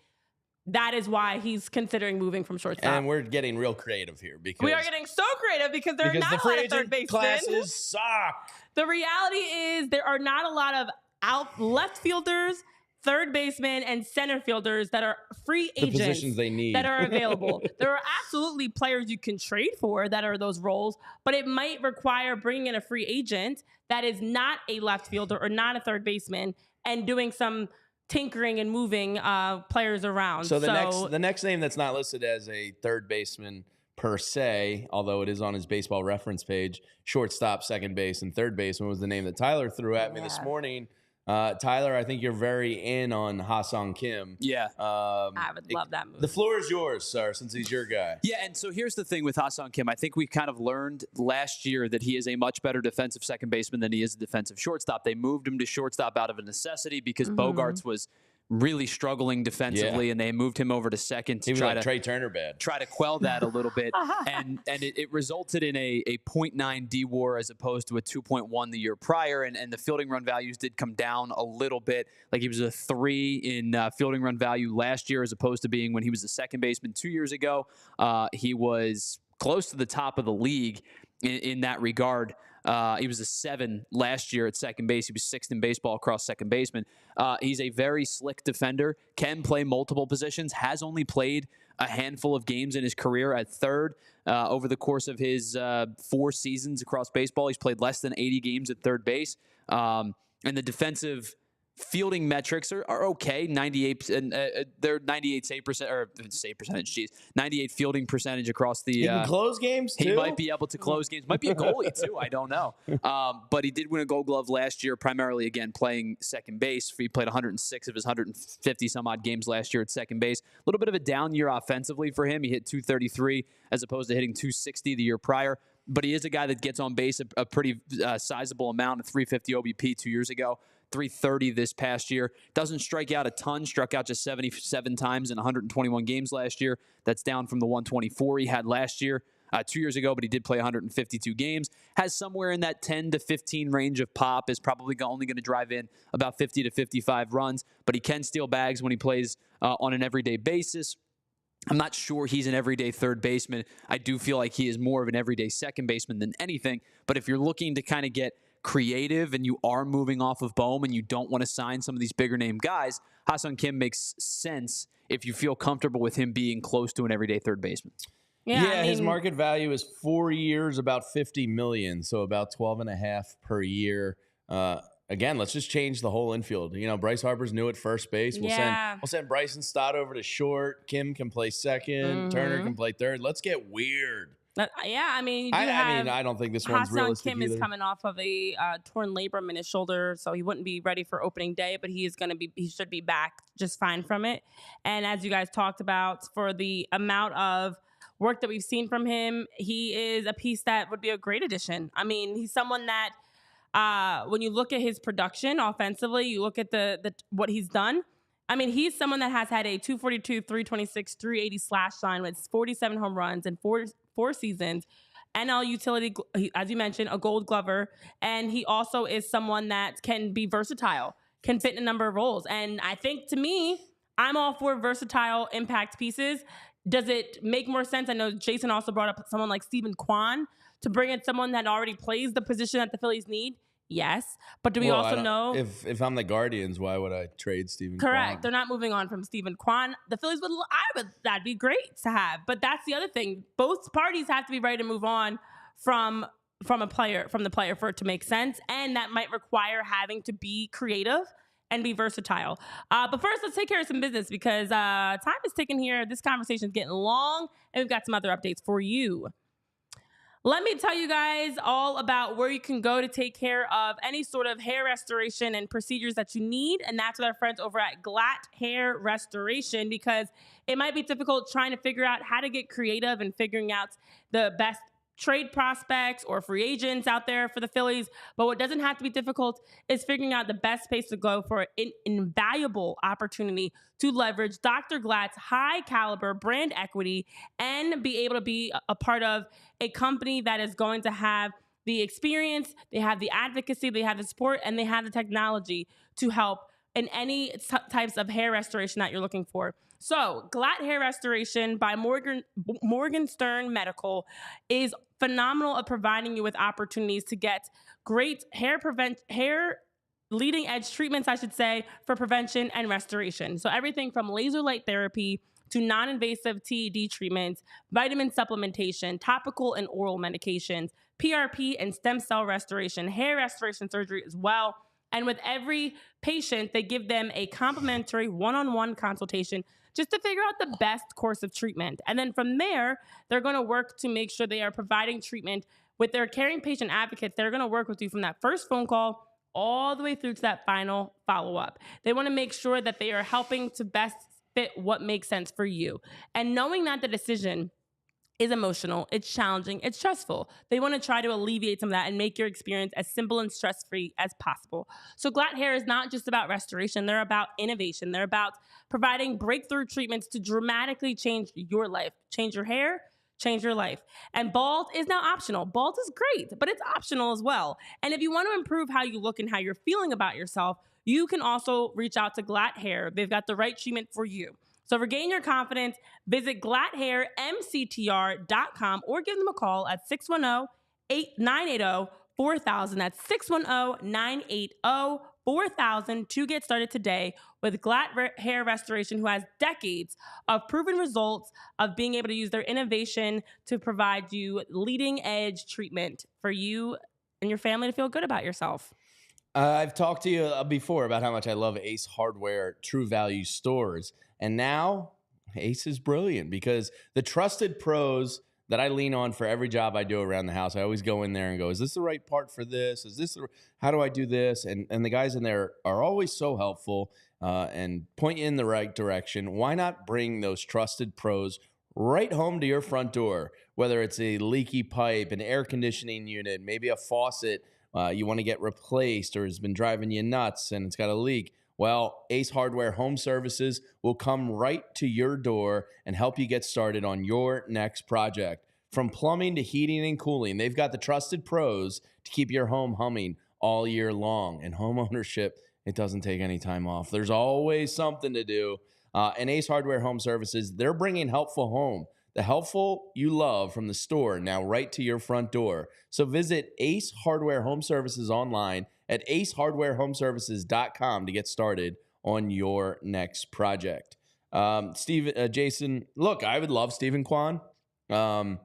That is why he's considering moving from shortstop. And we're getting real creative here because we are getting so creative because there are not a lot of third basemen. Classes suck. The reality is there are not a lot of left fielders, third basemen, and center fielders that are free agents. The positions they need. That are available. There are absolutely players you can trade for that are those roles, but it might require bringing in a free agent that is not a left fielder or not a third baseman and doing some tinkering and moving players around. So the next name that's not listed as a third baseman per se, although it is on his baseball reference page, shortstop, second base, and third baseman was the name that Tyler threw at me this morning. Tyler, I think you're very in on Ha-Seong Kim. Yeah. I would love that move. The floor is yours, sir, since he's your guy. Yeah, and so here's the thing with Ha-Seong Kim. I think we kind of learned last year that he is a much better defensive second baseman than he is a defensive shortstop. They moved him to shortstop out of a necessity because Bogarts was really struggling defensively, and they moved him over to second to try to Trey Turner bad. Try to quell that a little bit, and it resulted in a 0.9 D-WAR as opposed to a 2.1 the year prior, and the fielding run values did come down a little bit. Like he was a 3 in fielding run value last year as opposed to being when he was a second baseman 2 years ago. He was close to the top of the league in that regard. He was a 7 last year at second base. He was 6th in baseball across second baseman. He's a very slick defender, can play multiple positions, has only played a handful of games in his career at third. Over the course of his 4 seasons across baseball, he's played less than 80 games at third base. And the defensive fielding metrics are okay. 98 and they're 98 save percent or save percentage. Geez, 98 fielding percentage across the. He can close games too. He might be able to close games. Might be a goalie too. I don't know. But he did win a Gold Glove last year, primarily again playing second base. He played 106 of his 150 some odd games last year at second base. A little bit of a down year offensively for him. He hit 233 as opposed to hitting 260 the year prior. But he is a guy that gets on base a pretty sizable amount, of 350 OBP 2 years ago. 330 this past year. Doesn't strike out a ton. Struck out just 77 times in 121 games last year. That's down from the 124 he had last year, 2 years ago, but he did play 152 games. Has somewhere in that 10 to 15 range of pop. Is probably only going to drive in about 50 to 55 runs, but he can steal bags when he plays on an everyday basis. I'm not sure he's an everyday third baseman. I do feel like he is more of an everyday second baseman than anything. But if you're looking to kind of get creative and you are moving off of Bohm and you don't want to sign some of these bigger name guys, Ha-Seong Kim makes sense if you feel comfortable with him being close to an everyday third baseman. Yeah, I mean, his market value is 4 years, about $50 million, so about 12.5 per year. Again, let's just change the whole infield. You know, Bryce Harper's new at first base. We'll send Bryson Stott over to short. Kim can play second. Turner can play third. Let's get weird. I mean, I don't think this one's realistic Kim either. is coming off of a torn labrum in his shoulder, so he wouldn't be ready for opening day, but he should be back just fine from it. And as you guys talked about, for the amount of work that we've seen from him, he is a piece that would be a great addition. I mean, he's someone that when you look at his production offensively, you look at the what he's done. I mean, he's someone that has had a 242, 326, 380 slash line with 47 home runs in four seasons. NL utility, as you mentioned, a Gold Glover, and he also is someone that can be versatile, can fit in a number of roles. And I think, to me, I'm all for versatile impact pieces. Does it make more sense? I know Jason also brought up someone like Steven Kwan to bring in someone that already plays the position that the Phillies need. Yes, but do we also know if I'm the Guardians, why would I trade Steven Correct. Kwan? They're not moving on from Steven Kwan. The Phillies that'd be great to have. But that's the other thing. Both parties have to be ready to move on from the player for it to make sense. And that might require having to be creative and be versatile. But first, let's take care of some business because time is ticking here. This conversation is getting long, and we've got some other updates for you. Let me tell you guys all about where you can go to take care of any sort of hair restoration and procedures that you need. And that's with our friends over at Glatt Hair Restoration, because it might be difficult trying to figure out how to get creative and figuring out the best trade prospects or free agents out there for the Phillies. But what doesn't have to be difficult is figuring out the best place to go for an invaluable opportunity to leverage Dr. Glatt's high caliber brand equity and be able to be a part of a company that is going to have the experience, they have the advocacy, they have the support, and they have the technology to help in any types of hair restoration that you're looking for. So, Glatt Hair Restoration by Morgenstern Medical is phenomenal at providing you with opportunities to get great hair leading edge treatments, I should say, for prevention and restoration. So everything from laser light therapy to non-invasive TED treatments, vitamin supplementation, topical and oral medications, PRP and stem cell restoration, hair restoration surgery as well. And with every patient, they give them a complimentary one-on-one consultation just to figure out the best course of treatment. And then from there, they're going to work to make sure they are providing treatment with their caring patient advocates. They're going to work with you from that first phone call all the way through to that final follow-up. They want to make sure that they are helping to best fit what makes sense for you. And knowing that the decision is emotional, it's challenging, it's stressful, they want to try to alleviate some of that and make your experience as simple and stress-free as possible. So Glatt Hair is not just about restoration, they're about innovation. They're about providing breakthrough treatments to dramatically change your life, change your hair, change your life. And bald is now optional. Bald is great, but it's optional as well. And if you want to improve how you look and how you're feeling about yourself, you can also reach out to Glatt Hair. They've got the right treatment for you. So regain your confidence, visit glatthairmctr.com or give them a call at 610-980 4000. That's 610-980-4000 to get started today with Glatt Hair Restoration, who has decades of proven results of being able to use their innovation to provide you leading edge treatment for you and your family to feel good about yourself. I've talked to you before about how much I love Ace Hardware True Value stores. And now Ace is brilliant because the trusted pros that I lean on for every job I do around the house, I always go in there and go, is this the right part for this? Is this how do I do this? And the guys in there are always so helpful and point you in the right direction. Why not bring those trusted pros right home to your front door? Whether it's a leaky pipe, an air conditioning unit, maybe a faucet you want to get replaced or has been driving you nuts and it's got a leak. Well, Ace Hardware Home Services will come right to your door and help you get started on your next project. From plumbing to heating and cooling, they've got the trusted pros to keep your home humming all year long. And home ownership, it doesn't take any time off. There's always something to do. And Ace Hardware Home Services, they're bringing helpful home. The helpful you love from the store now right to your front door. So visit Ace Hardware Home Services online at acehardwarehomeservices.com to get started on your next project. Jason, look, I would love Stephen Kwan. And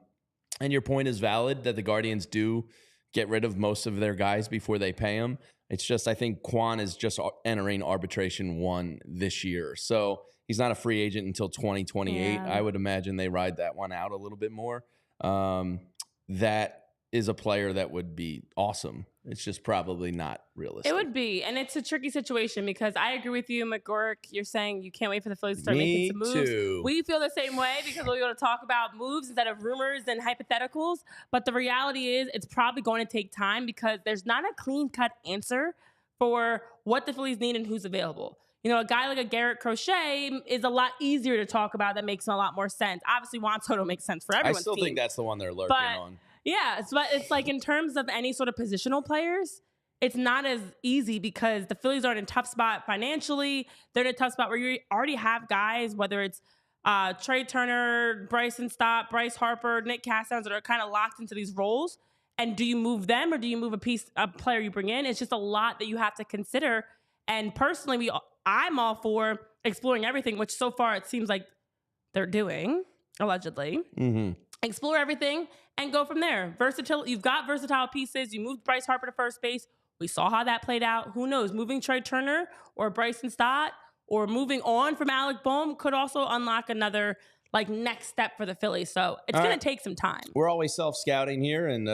your point is valid that the Guardians do get rid of most of their guys before they pay them. It's just, I think Kwan is just entering arbitration 1 this year. So he's not a free agent until 2028. Yeah. I would imagine they ride that one out a little bit more. That is a player that would be awesome. It's just probably not realistic. It would be, and it's a tricky situation because I agree with you, McGurk. You're saying you can't wait for the Phillies to start making some moves. Too. We feel the same way because we're going to talk about moves instead of rumors and hypotheticals. But the reality is it's probably going to take time because there's not a clean-cut answer for what the Phillies need and who's available. You know, a guy like a Garrett Crochet is a lot easier to talk about. That makes a lot more sense. Obviously, Juan Soto makes sense for everyone's I still team. think that's the one they're lurking on. Yeah, but it's like in terms of any sort of positional players, it's not as easy because the Phillies are in a tough spot financially. They're in a tough spot where you already have guys, whether it's Trey Turner, Bryson Stott, Bryce Harper, Nick Castellanos, that are kind of locked into these roles. And do you move them or do you move a player you bring in? It's just a lot that you have to consider. And personally, I'm all for exploring everything, which so far it seems like they're doing, allegedly. Mm-hmm. Explore everything and go from there. You've got versatile pieces. You moved Bryce Harper to first base. We saw how that played out. Who knows? Moving Trey Turner or Bryson Stott or moving on from Alec Bohm could also unlock another next step for the Phillies. So it's going to take some time. We're always self-scouting here. And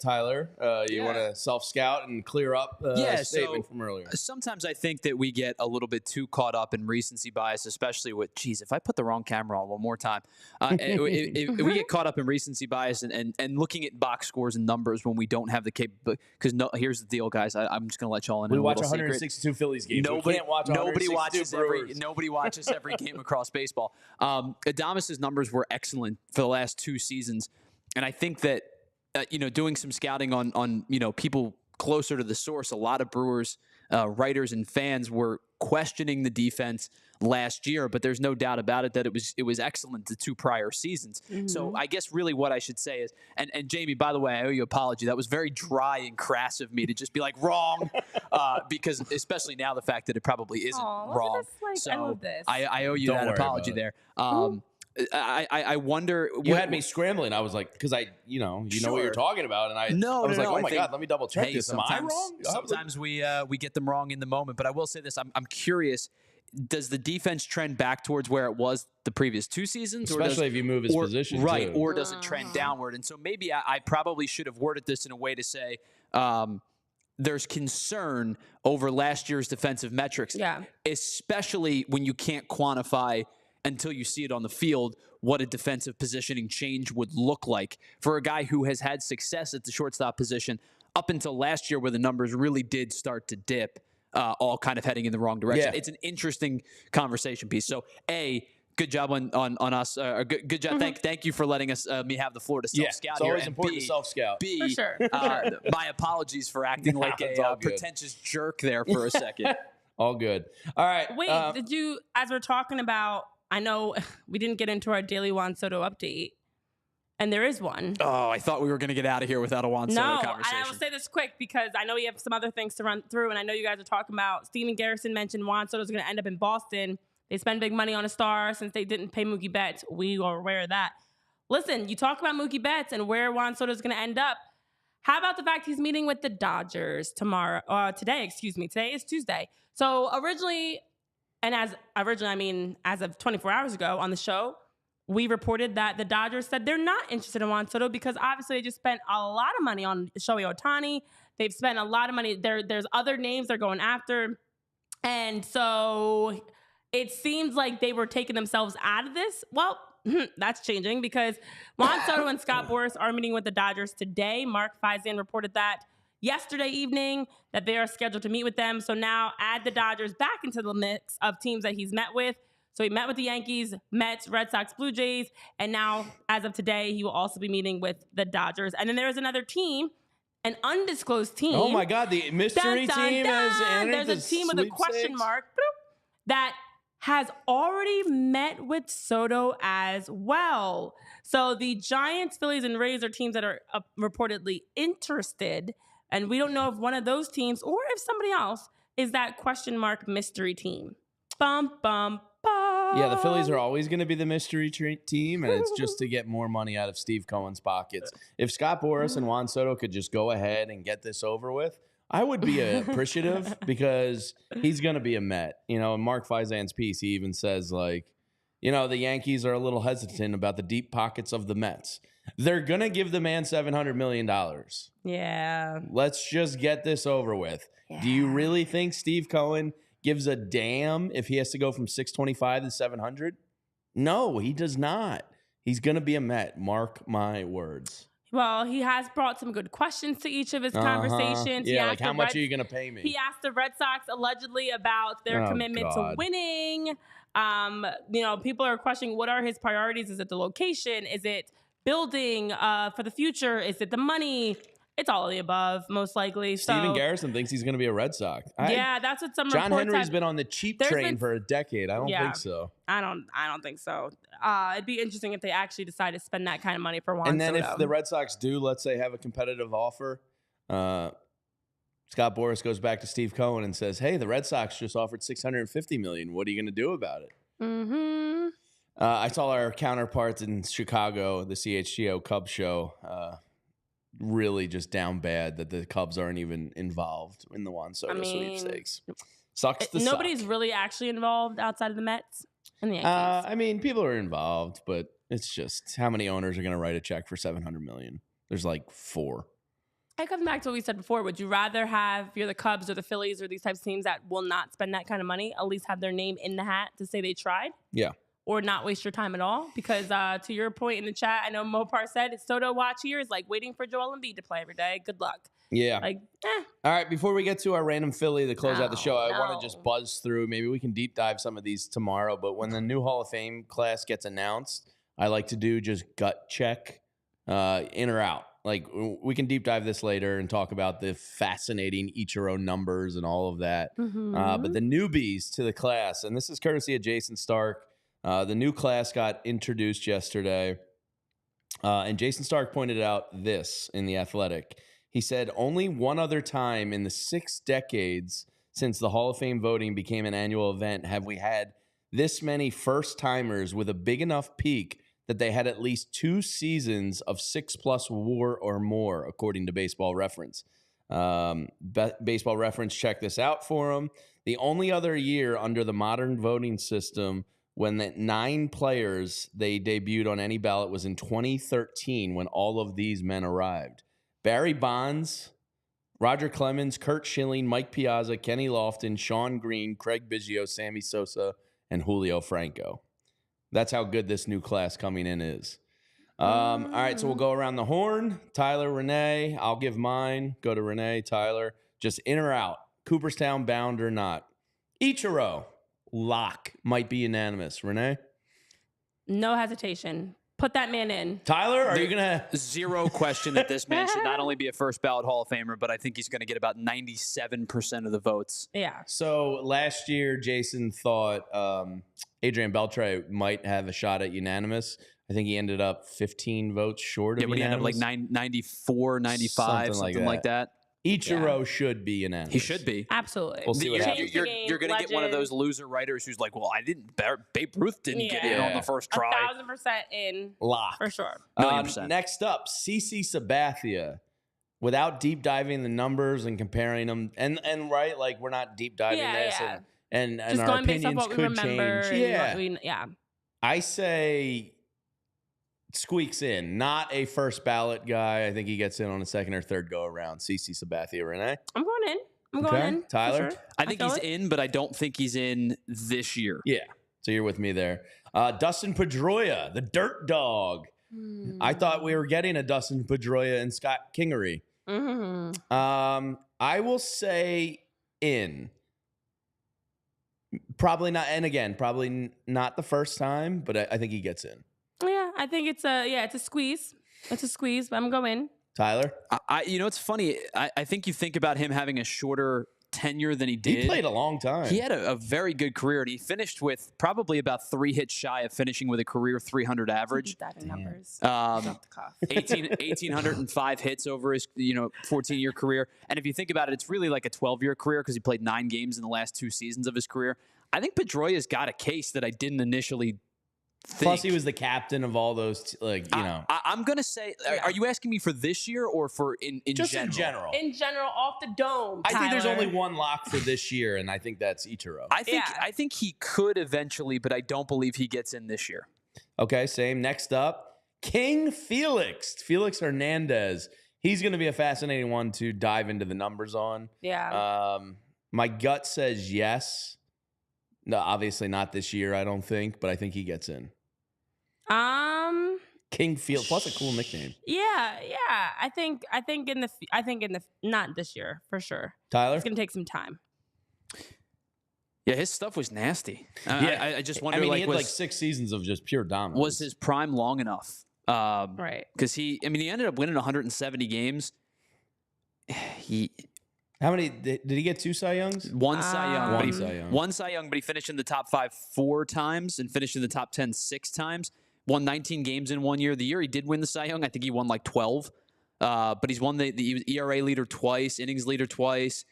Tyler, you want to self-scout and clear up a statement from earlier? Sometimes I think that we get a little bit too caught up in recency bias, especially with, if I put the wrong camera on one more time. If we get caught up in recency bias and looking at box scores and numbers when we don't have the capability. Because here's the deal, guys. I'm just going to let y'all in. We watch 162 Phillies games. Nobody watches every game across baseball. Adames' numbers were excellent for the last 2 seasons. And I think that, doing some scouting on people closer to the source, a lot of Brewers writers and fans were questioning the defense last year, but there's no doubt about it that it was excellent the 2 prior seasons. Mm-hmm. So I guess really what I should say is, and Jamie, by the way, I owe you an apology. That was very dry and crass of me to just be like, wrong, because especially now the fact that it probably isn't wrong. I love this. I owe you that apology there. I wonder. You had me scrambling. I was like, because I, you know what you're talking about, and I was like, oh my god, let me double check this. Am I wrong? Sometimes we get them wrong in the moment, but I will say this: I'm curious. Does the defense trend back towards where it was the previous 2 seasons, especially if you move his position, right? Too. Or does it trend downward? And so maybe I probably should have worded this in a way to say. There's concern over last year's defensive metrics, especially when you can't quantify until you see it on the field what a defensive positioning change would look like for a guy who has had success at the shortstop position up until last year where the numbers really did start to dip, all kind of heading in the wrong direction. Yeah. It's an interesting conversation piece. So, good job on us. Good job. Mm-hmm. Thank you for letting us me have the floor to self-scout. It's always important to self-scout. For sure. My apologies for acting like a pretentious jerk there for a second. All good. All right. Wait, did you, as we're talking about, I know we didn't get into our daily Juan Soto update, And there is one. Oh, I thought we were going to get out of here without a Juan Soto conversation. I will say this quick because I know we have some other things to run through, and I know you guys are talking about. Steven Garrison mentioned Juan Soto's going to end up in Boston. They spend big money on a star since they didn't pay Mookie Betts. We are aware of that. Listen, you talk about Mookie Betts and where Juan Soto's going to end up. How about the fact he's meeting with the Dodgers today? Today is Tuesday. So originally, as of 24 hours ago on the show, we reported that the Dodgers said they're not interested in Juan Soto because obviously they just spent a lot of money on Shohei Ohtani. They've spent a lot of money. There's other names they're going after. And so it seems like they were taking themselves out of this. Well, that's changing because Juan Soto and Scott Boras are meeting with the Dodgers today. Mark Feisan reported that yesterday evening that they are scheduled to meet with them. So now add the Dodgers back into the mix of teams that he's met with. So he met with the Yankees, Mets, Red Sox, Blue Jays, and now, as of today, he will also be meeting with the Dodgers. And then there is another team, an undisclosed team. Oh, my God, the mystery team has entered There's a team with a question mark that has already met with Soto as well. So the Giants, Phillies, and Rays are teams that are reportedly interested, and we don't know if one of those teams or if somebody else is that question mark mystery team. Bum, bum, bum. Yeah, the Phillies are always going to be the mystery team, and it's just to get more money out of Steve Cohen's pockets. If Scott Boras and Juan Soto could just go ahead and get this over with, I would be appreciative because he's going to be a Met. You know, in Mark Feisan's piece, he even says, like, you know, the Yankees are a little hesitant about the deep pockets of the Mets. They're going to give the man $700 million. Yeah. Let's just get this over with. Yeah. Do you really think Steve Cohen gives a damn if he has to go from 625 to 700? No, he does not. He's going to be a Met. Mark my words. Well, he has brought some good questions to each of his conversations. Yeah, like how much are you going to pay me? He asked the Red Sox allegedly about their commitment to winning. You know, people are questioning what are his priorities? Is it the location? Is it building for the future? Is it the money? It's all of the above, most likely. Steven Garrison thinks he's going to be a Red Sox. That's what some John reports Henry's been on the cheap train for a decade. I don't think so. I don't think so. It'd be interesting if they actually decide to spend that kind of money for Juan And then Soto. if the Red Sox do, let's say, have a competitive offer, Scott Boras goes back to Steve Cohen and says, "Hey, the Red Sox just offered $650 million. What are you going to do about it?" Mm-hmm. I saw our counterparts in Chicago, the CHGO Cubs show, really just down bad that the Cubs aren't even involved in the Juan Soto sweepstakes. Sucks to Nobody's really actually involved outside of the Mets and the Yankees. I mean, people are involved, but it's just how many owners are going to write a check for $700 million? There's like 4. It comes back to what we said before. Would you rather have, if you're the Cubs or the Phillies or these types of teams that will not spend that kind of money, at least have their name in the hat to say they tried? Yeah. Or not waste your time at all? Because to your point in the chat, I know Mopar said it's Soto watch here is like waiting for Joel Embiid to play every day. Good luck. Yeah. All right. Before we get to our random Philly to close out the show, I want to just buzz through. Maybe we can deep dive some of these tomorrow. But when the new Hall of Fame class gets announced, I like to do just gut check in or out. Like we can deep dive this later and talk about the fascinating Ichiro numbers and all of that. Mm-hmm. But the newbies to the class, and this is courtesy of Jason Stark. The new class got introduced yesterday, and Jason Stark pointed out this in The Athletic. He said, only one other time in the 6 decades since the Hall of Fame voting became an annual event have we had this many first-timers with a big enough peak that they had at least 2 seasons of 6+ WAR or more, according to Baseball Reference. Baseball Reference checked this out for him. The only other year under the modern voting system when the 9 players they debuted on any ballot was in 2013 when all of these men arrived. Barry Bonds, Roger Clemens, Curt Schilling, Mike Piazza, Kenny Lofton, Sean Green, Craig Biggio, Sammy Sosa, and Julio Franco. That's how good this new class coming in is. All right, so we'll go around the horn. Tyler, Renee, I'll give mine. Go to Renee, Tyler. Just in or out. Cooperstown bound or not. Ichiro. Lock. Might be unanimous. Renee? No hesitation. Put that man in. Tyler, are you gonna? Zero question that this man should not only be a first ballot Hall of Famer, but I think he's going to get about 97% of the votes. Yeah. So last year, Jason thought Adrian Beltre might have a shot at unanimous. I think he ended up 15 votes short of He ended up like unanimous. 94, 95, something like that. Ichiro should be unanimous. He should be. Absolutely. We'll see what happens. You're going to get one of those loser writers who's like, well, Babe Ruth didn't get in on the first try. 1,000% in. Lock. For sure. $1,000,000%. Next up, CC Sabathia. Without deep diving the numbers and comparing them, and right, like we're not deep diving this, and just our going based off opinions what we could remember. change. Yeah. I say squeaks in, not a first ballot guy. I think he gets in on a second or third go around. CC Sabathia, Renee. I'm going in. I'm going in. Tyler? For sure. I think he's in, but I don't think he's in this year. Yeah. So you're with me there. Dustin Pedroia, the Dirt Dog. I thought we were getting a Dustin Pedroia and Scott Kingery. I will say in. Probably not. And again, probably not the first time, but I think he gets in. Yeah, I think it's a squeeze. It's a squeeze, but I'm going. Tyler? It's funny. I think you think about him having a shorter tenure than he did. He played a long time. He had a very good career, and he finished with probably about 3 hits shy of finishing with a career 300 average. Numbers. 1,805 hits over his 14-year career. And if you think about it, it's really like a 12-year career because he played 9 games in the last 2 seasons of his career. I think Pedroia's got a case that I didn't initially think. Plus, he was the captain of all those, I'm going to say, are you asking me for this year or for in just general? in general. In general, off the dome. I think there's Tyler. only one lock for this year, and I think that's Ichiro. I think he could eventually, but I don't believe he gets in this year. Okay, same. Next up, King Felix Hernandez. He's going to be a fascinating one to dive into the numbers on. Yeah. My gut says yes. No, obviously not this year, I don't think, but I think he gets in. King Felix, plus a cool nickname. Yeah. I think in the not this year for sure. Tyler? It's gonna take some time. Yeah, his stuff was nasty. I just wonder. he had like 6 seasons of just pure dominance. Was his prime long enough? Right. Because he ended up winning 170 games. How many did he get? 2 Cy Youngs? One Cy Young. One Cy Young, but he finished in the top 5 4 times and finished in the top 10 6 times. Won 19 games in 1 year. The year he did win the Cy Young, I think he won like 12. But he's won the ERA leader twice, innings leader twice.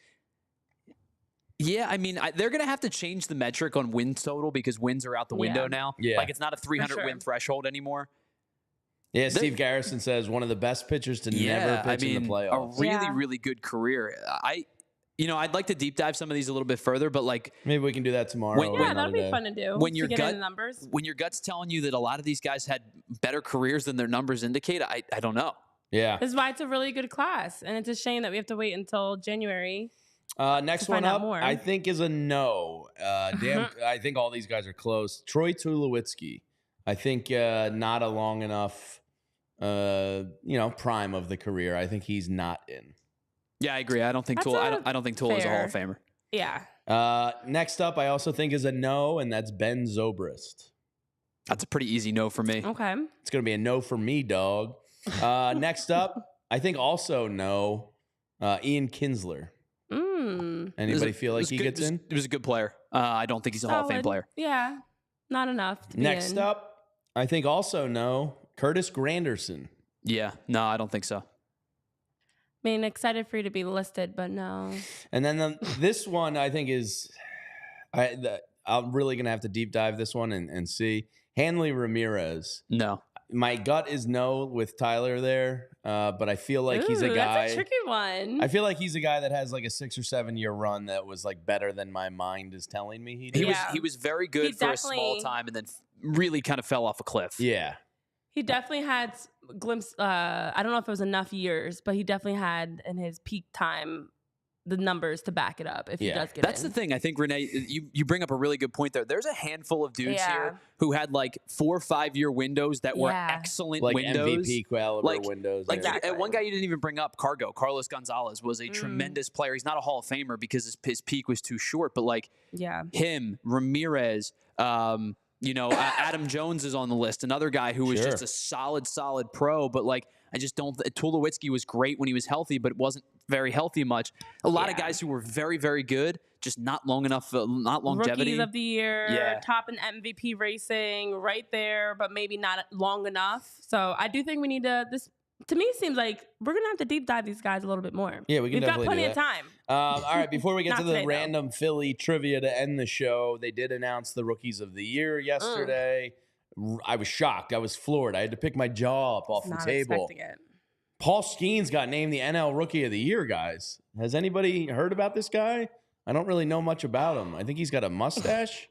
Yeah, they're going to have to change the metric on win total because wins are out the window now. Yeah. Like it's not a 300 win threshold anymore. Yeah, Steve Garrison says one of the best pitchers to never pitch in the playoffs. A really, really good career. I'd like to deep dive some of these a little bit further, but like maybe we can do that tomorrow. That'd be fun to do. When your get into numbers. When your gut's telling you that a lot of these guys had better careers than their numbers indicate, I don't know. Yeah, this is why it's a really good class, and it's a shame that we have to wait until January. Next one up, I think is a no. I think all these guys are close. Troy Tulowitzki, I think not a long enough, prime of the career. I think he's not in. Yeah, I agree. I don't think Tulo is a Hall of Famer. Yeah. Next up, I also think is a no, and that's Ben Zobrist. That's a pretty easy no for me. Okay. It's gonna be a no for me, dog. Next up, I think also no, Ian Kinsler. Anybody feel like he gets in? He was a good player. I don't think he's a Hall of Fame player. Yeah, not enough. Next up, I think also no, Curtis Granderson. Yeah, no, I don't think so. Excited for you to be listed, but no. And then this one I think is, I'm really gonna have to deep dive this one and see. Hanley Ramirez. No. My gut is no with Tyler there, but I feel like he's a guy. That's a tricky one. I feel like he's a guy that has like a 6 or 7 year run that was like better than my mind is telling me he did. He was very good for a small time and then really kind of fell off a cliff. Yeah. He definitely had glimpse. I don't know if it was enough years, but he definitely had in his peak time the numbers to back it up if he does get That's the thing. I think, Renee, you bring up a really good point there. There's a handful of dudes here who had like 4 or 5 year windows that were excellent windows. MVP caliber windows. One guy you didn't even bring up, Carlos Gonzalez, was a tremendous player. He's not a Hall of Famer because his peak was too short, but him, Ramirez, Adam Jones is on the list, another guy who was just a solid pro, but like I just don't. Tulowitzki was great when he was healthy, but wasn't very healthy much. A lot of guys who were very, very good, just not long enough, not longevity. Rookies of the year, top in MVP racing, right there, but maybe not long enough. So I do think we need to. This to me seems like we're gonna have to deep dive these guys a little bit more. Yeah, we've got plenty of time. All right, before we get to the today, random Philly trivia to end the show, they did announce the rookies of the year yesterday. I was shocked. I was floored. I had to pick my jaw up off the table. Paul Skeens got named the NL Rookie of the Year, guys. Has anybody heard about this guy? I don't really know much about him. I think he's got a mustache,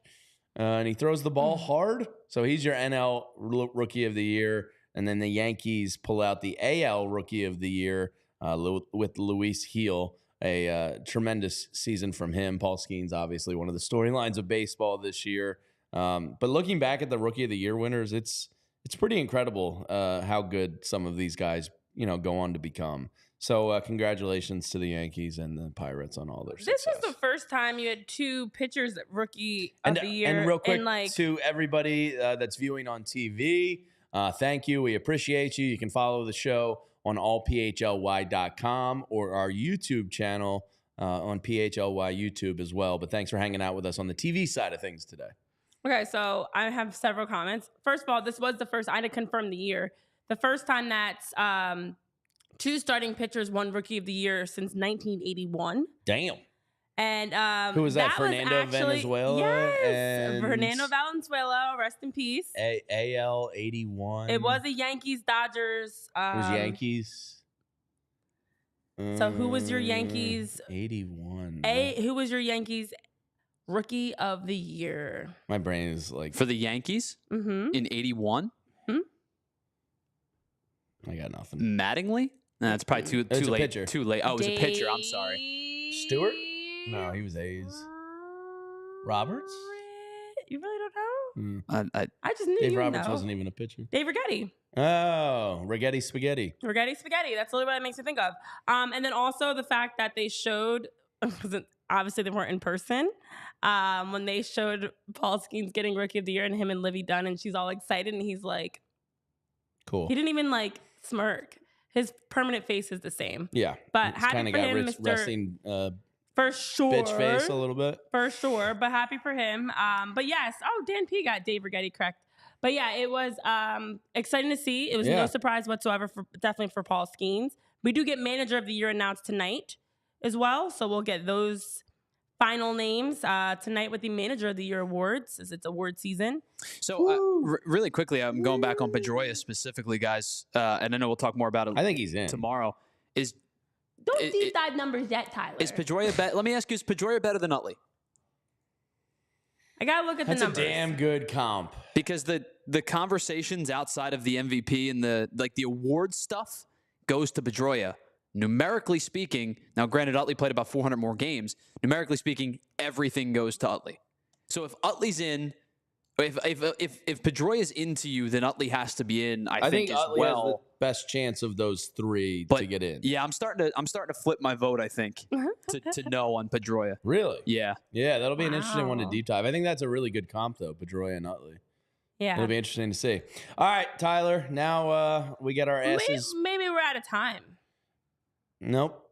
and he throws the ball hard. So he's your NL Rookie of the Year. And then the Yankees pull out the AL Rookie of the Year with Luis Gil. A tremendous season from him. Paul Skeens, obviously, one of the storylines of baseball this year. But looking back at the Rookie of the Year winners, it's pretty incredible how good some of these guys go on to become. So congratulations to the Yankees and the Pirates on all their success. This was the first time you had two pitchers Rookie of the Year. And real quick, to everybody that's viewing on TV, thank you. We appreciate you. You can follow the show on allphly.com or our YouTube channel on PHLY YouTube as well. But thanks for hanging out with us on the TV side of things today. Okay, so I have several comments. First of all, this was the first, I had to confirm the year, the first time that two starting pitchers won Rookie of the Year since 1981. Damn. And who was that? Fernando Valenzuela? Yes, and Fernando Valenzuela, rest in peace. AL 81. It was a Yankees Dodgers. It was Yankees. So who was your Yankees? 81. Who was your Yankees Rookie of the Year? My brain is like for the Yankees in 81. I got nothing. Mattingly? No, that's probably too late. Pitcher. Too late. Oh, it was a pitcher. I'm sorry. Stewart? No, he was A's. Roberts? You really don't know? I just knew Dave you Roberts know. wasn't even a pitcher. Dave Righetti. Oh, Righetti Spaghetti. Righetti Spaghetti. That's literally what it makes me think of. And then also the fact that they showed, obviously they weren't in person, when they showed Paul Skeens getting Rookie of the Year and him and Livy Dunn, and she's all excited, and he's like, cool. He didn't even like smirk. His permanent face is the same. Yeah. But happy for him, Mr. Resting, for sure. bitch face a little bit. For sure. But happy for him. But yes. Oh, Dan P got Dave Righetti correct. But yeah, it was exciting to see. It was no surprise whatsoever, definitely for Paul Skeens. We do get Manager of the Year announced tonight as well. So we'll get those final names tonight with the Manager of the Year awards, as it's award season. So really quickly, I'm going back on Pedroia specifically, guys, and I know we'll talk more about it. I think he's in tomorrow. Don't deep dive numbers yet, Tyler. Is Pedroia better? Let me ask you: is Pedroia better than Utley? I gotta look at the numbers. That's a damn good comp. Because the conversations outside of the MVP and the award stuff goes to Pedroia. Numerically speaking, now granted Utley played about 400 more games. Numerically speaking, everything goes to Utley. So if Utley's in, if Pedroia's into you, then Utley has to be in. I think as Utley well. has the best chance of those three to get in. Yeah, I'm starting to flip my vote. I think to no on Pedroia. Really? Yeah. Yeah, that'll be an interesting one to deep dive. I think that's a really good comp though, Pedroia and Utley. Yeah, it'll be interesting to see. All right, Tyler. Now we get our asses. Maybe we're out of time. Nope.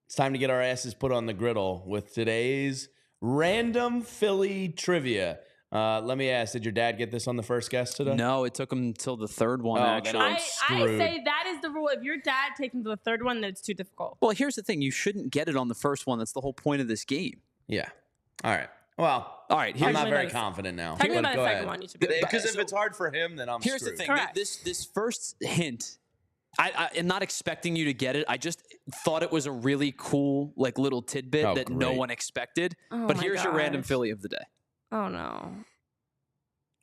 It's time to get our asses put on the griddle with today's random Philly trivia. Let me ask, did your dad get this on the first guest today? No, it took him till the third one, actually. I say that is the rule. If your dad takes him to the third one, then it's too difficult. Well, here's the thing. You shouldn't get it on the first one. That's the whole point of this game. Yeah. All right. Well, all right. I'm not very confident now. Technically by the second one, you should be. Because if it's hard for him, then I'm screwed. Here's the thing. This first hint, I am not expecting you to get it. I just thought it was a really cool, little tidbit that no one expected. But here's your random Philly of the day. Oh, no.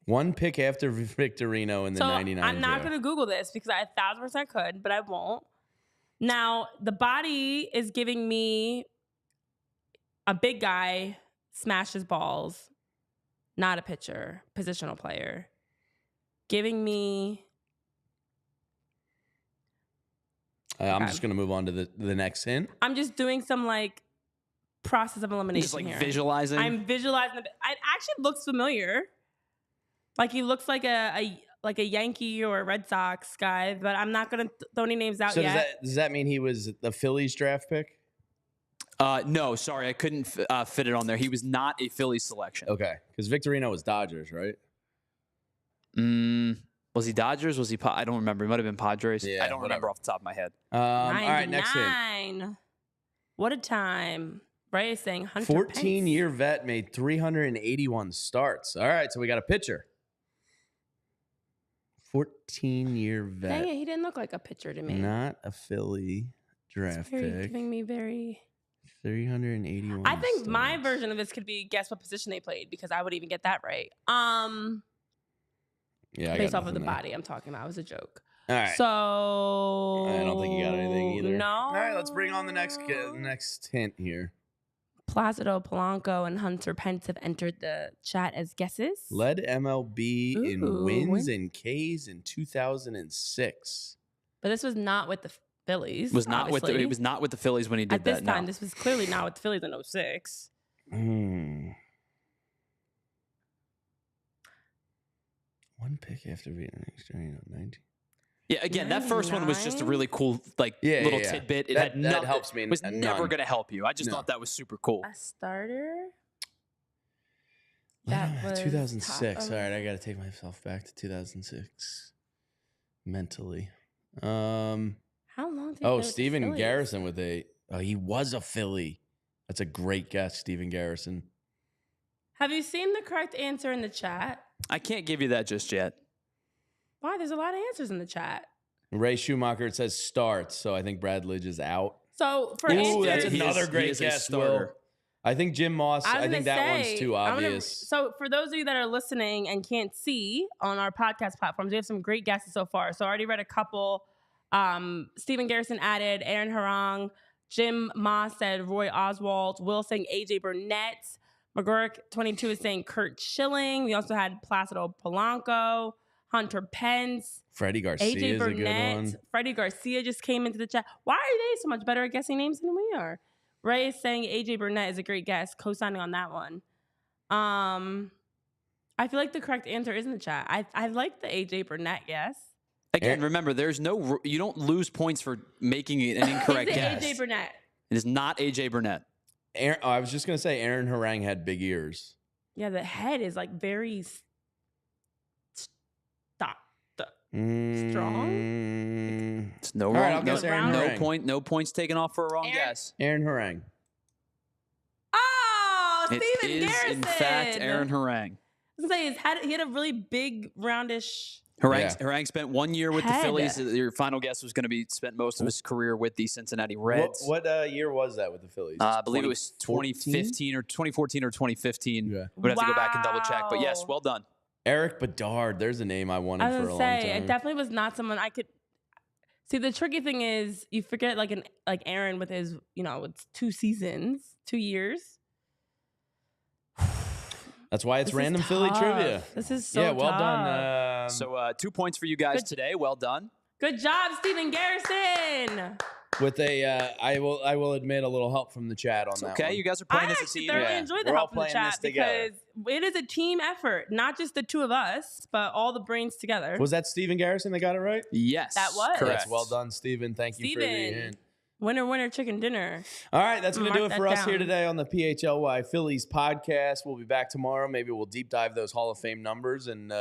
One pick after Victorino in the 99. I'm not going to Google this because I 1,000% could, but I won't. Now, the body is giving me a big guy smashes balls, not a pitcher, positional player. Giving me... I'm just going to move on to the next hint. I'm just doing some, process of elimination just, here. Visualizing? I'm visualizing. It actually looks familiar. Like he looks like a Yankee or a Red Sox guy, but I'm not gonna throw any names out So yet. does that mean he was the Phillies draft pick? No, sorry, I couldn't fit it on there. He was not a Phillies selection. Okay, because Victorino was Dodgers, right? Was he Dodgers? Was he? I don't remember. He might have been Padres. Yeah, I don't remember off the top of my head. All right, next hint. 99. What a time. Ray is saying Hunter 14-year vet made 381 starts. All right, so we got a pitcher. 14-year vet. Dang it, he didn't look like a pitcher to me. Not a Philly draft pick. Giving me very 381. I think my starts. version of this could be guess what position they played because I would even get that right. Yeah, based off of the body I'm talking about. It was a joke. All right. So I don't think you got anything either. No. All right, let's bring on the next hint here. Placido Polanco and Hunter Pence have entered the chat as guesses. Led MLB in wins and Ks in 2006. But this was not with the Phillies. It was not with the Phillies when he did At this that. time, this was clearly not with the Phillies in 06. One pick after being an 19. Yeah, again, that first one was just a really cool, little tidbit. It that, had nothing. That helps me. It was never going to help you. I just thought that was super cool. A starter? That was 2006. All right, I got to take myself back to 2006 mentally. How long did he play with Steven the Phillies? Garrison with he was a Philly. That's a great guess, Steven Garrison. Have you seen the correct answer in the chat? I can't give you that just yet. Why? There's a lot of answers in the chat. Ray Schumacher, it says starts, so I think Brad Lidge is out. So for Ooh, answers, that's another great guess, Will. I think Jim Moss, I think that one's too obvious. So for those of you that are listening and can't see on our podcast platforms, we have some great guesses so far. So I already read a couple. Steven Garrison added Aaron Harang. Jim Moss said Roy Oswalt. Will saying AJ Burnett. McGurk 22 is saying Kurt Schilling. We also had Placido Polanco, Hunter Pence, Freddie Garcia AJ is Burnett, a good one. Freddie Garcia just came into the chat. Why are they so much better at guessing names than we are? Ray is saying AJ Burnett is a great guess, co-signing on that one. I feel like the correct answer is in the chat. I like the AJ Burnett guess. Again, remember, you don't lose points for making an incorrect guess. AJ Burnett. It is not AJ Burnett. I was just going to say Aaron Harang had big ears. Yeah, the head is like very strong. It's no All wrong. right, I'll guess Aaron Harang. No points taken off for a wrong guess. Aaron Harang. Oh, It Steven is, Garrison. in fact, Aaron Harang. I was gonna say he had a really big, roundish. Harang spent 1 year with the Phillies. Your final guess was going to be spent most of his career with the Cincinnati Reds. What year was that with the Phillies? I believe it was 2015 or 2014 or 2015. Yeah. We'd have to go back and double check. But yes, well done. Eric Bedard. There's a name I wanted for a long time. It definitely was not someone I could. See, the tricky thing is you forget like Aaron with his, it's 2 seasons, 2 years. That's why it's random Philly trivia. This is so well tough. done. So 2 points for you guys today. Well done. Good job, Steven Garrison. With I will admit a little help from the chat on that. Okay, one. you guys are playing as a team. I thoroughly enjoyed the help from the chat because it is a team effort, not just the 2 of us, but all the brains together. Was that Steven Garrison that got it right? Yes, that was correct. Well done, Steven. Thank you for the hint. Winner, winner, chicken dinner. All right, that's going to do it for us down. here today on the PHLY Phillies podcast. We'll be back tomorrow. Maybe we'll deep dive those Hall of Fame numbers and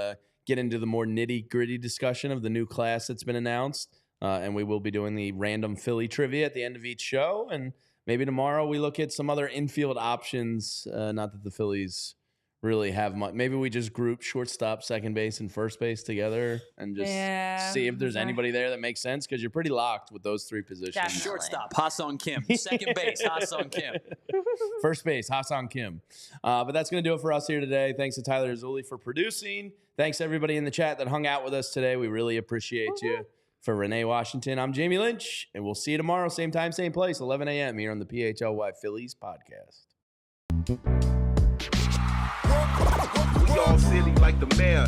get into the more nitty-gritty discussion of the new class that's been announced. And we will be doing the random Philly trivia at the end of each show. And maybe tomorrow we look at some other infield options. Not that the Phillies really have much. Maybe we just group shortstop, second base, and first base together and just see if there's anybody there that makes sense because you're pretty locked with those 3 positions. Definitely. Shortstop, Ha-Sung Kim. Second base, Ha-Sung Kim. First base, Ha-Sung Kim. But that's going to do it for us here today. Thanks to Tyler Azzulli for producing. Thanks to everybody in the chat that hung out with us today. We really appreciate you. For Renee Washington, I'm Jamie Lynch, and we'll see you tomorrow, same time, same place, 11 a.m. here on the PHLY Phillies podcast. We all silly like the mayor.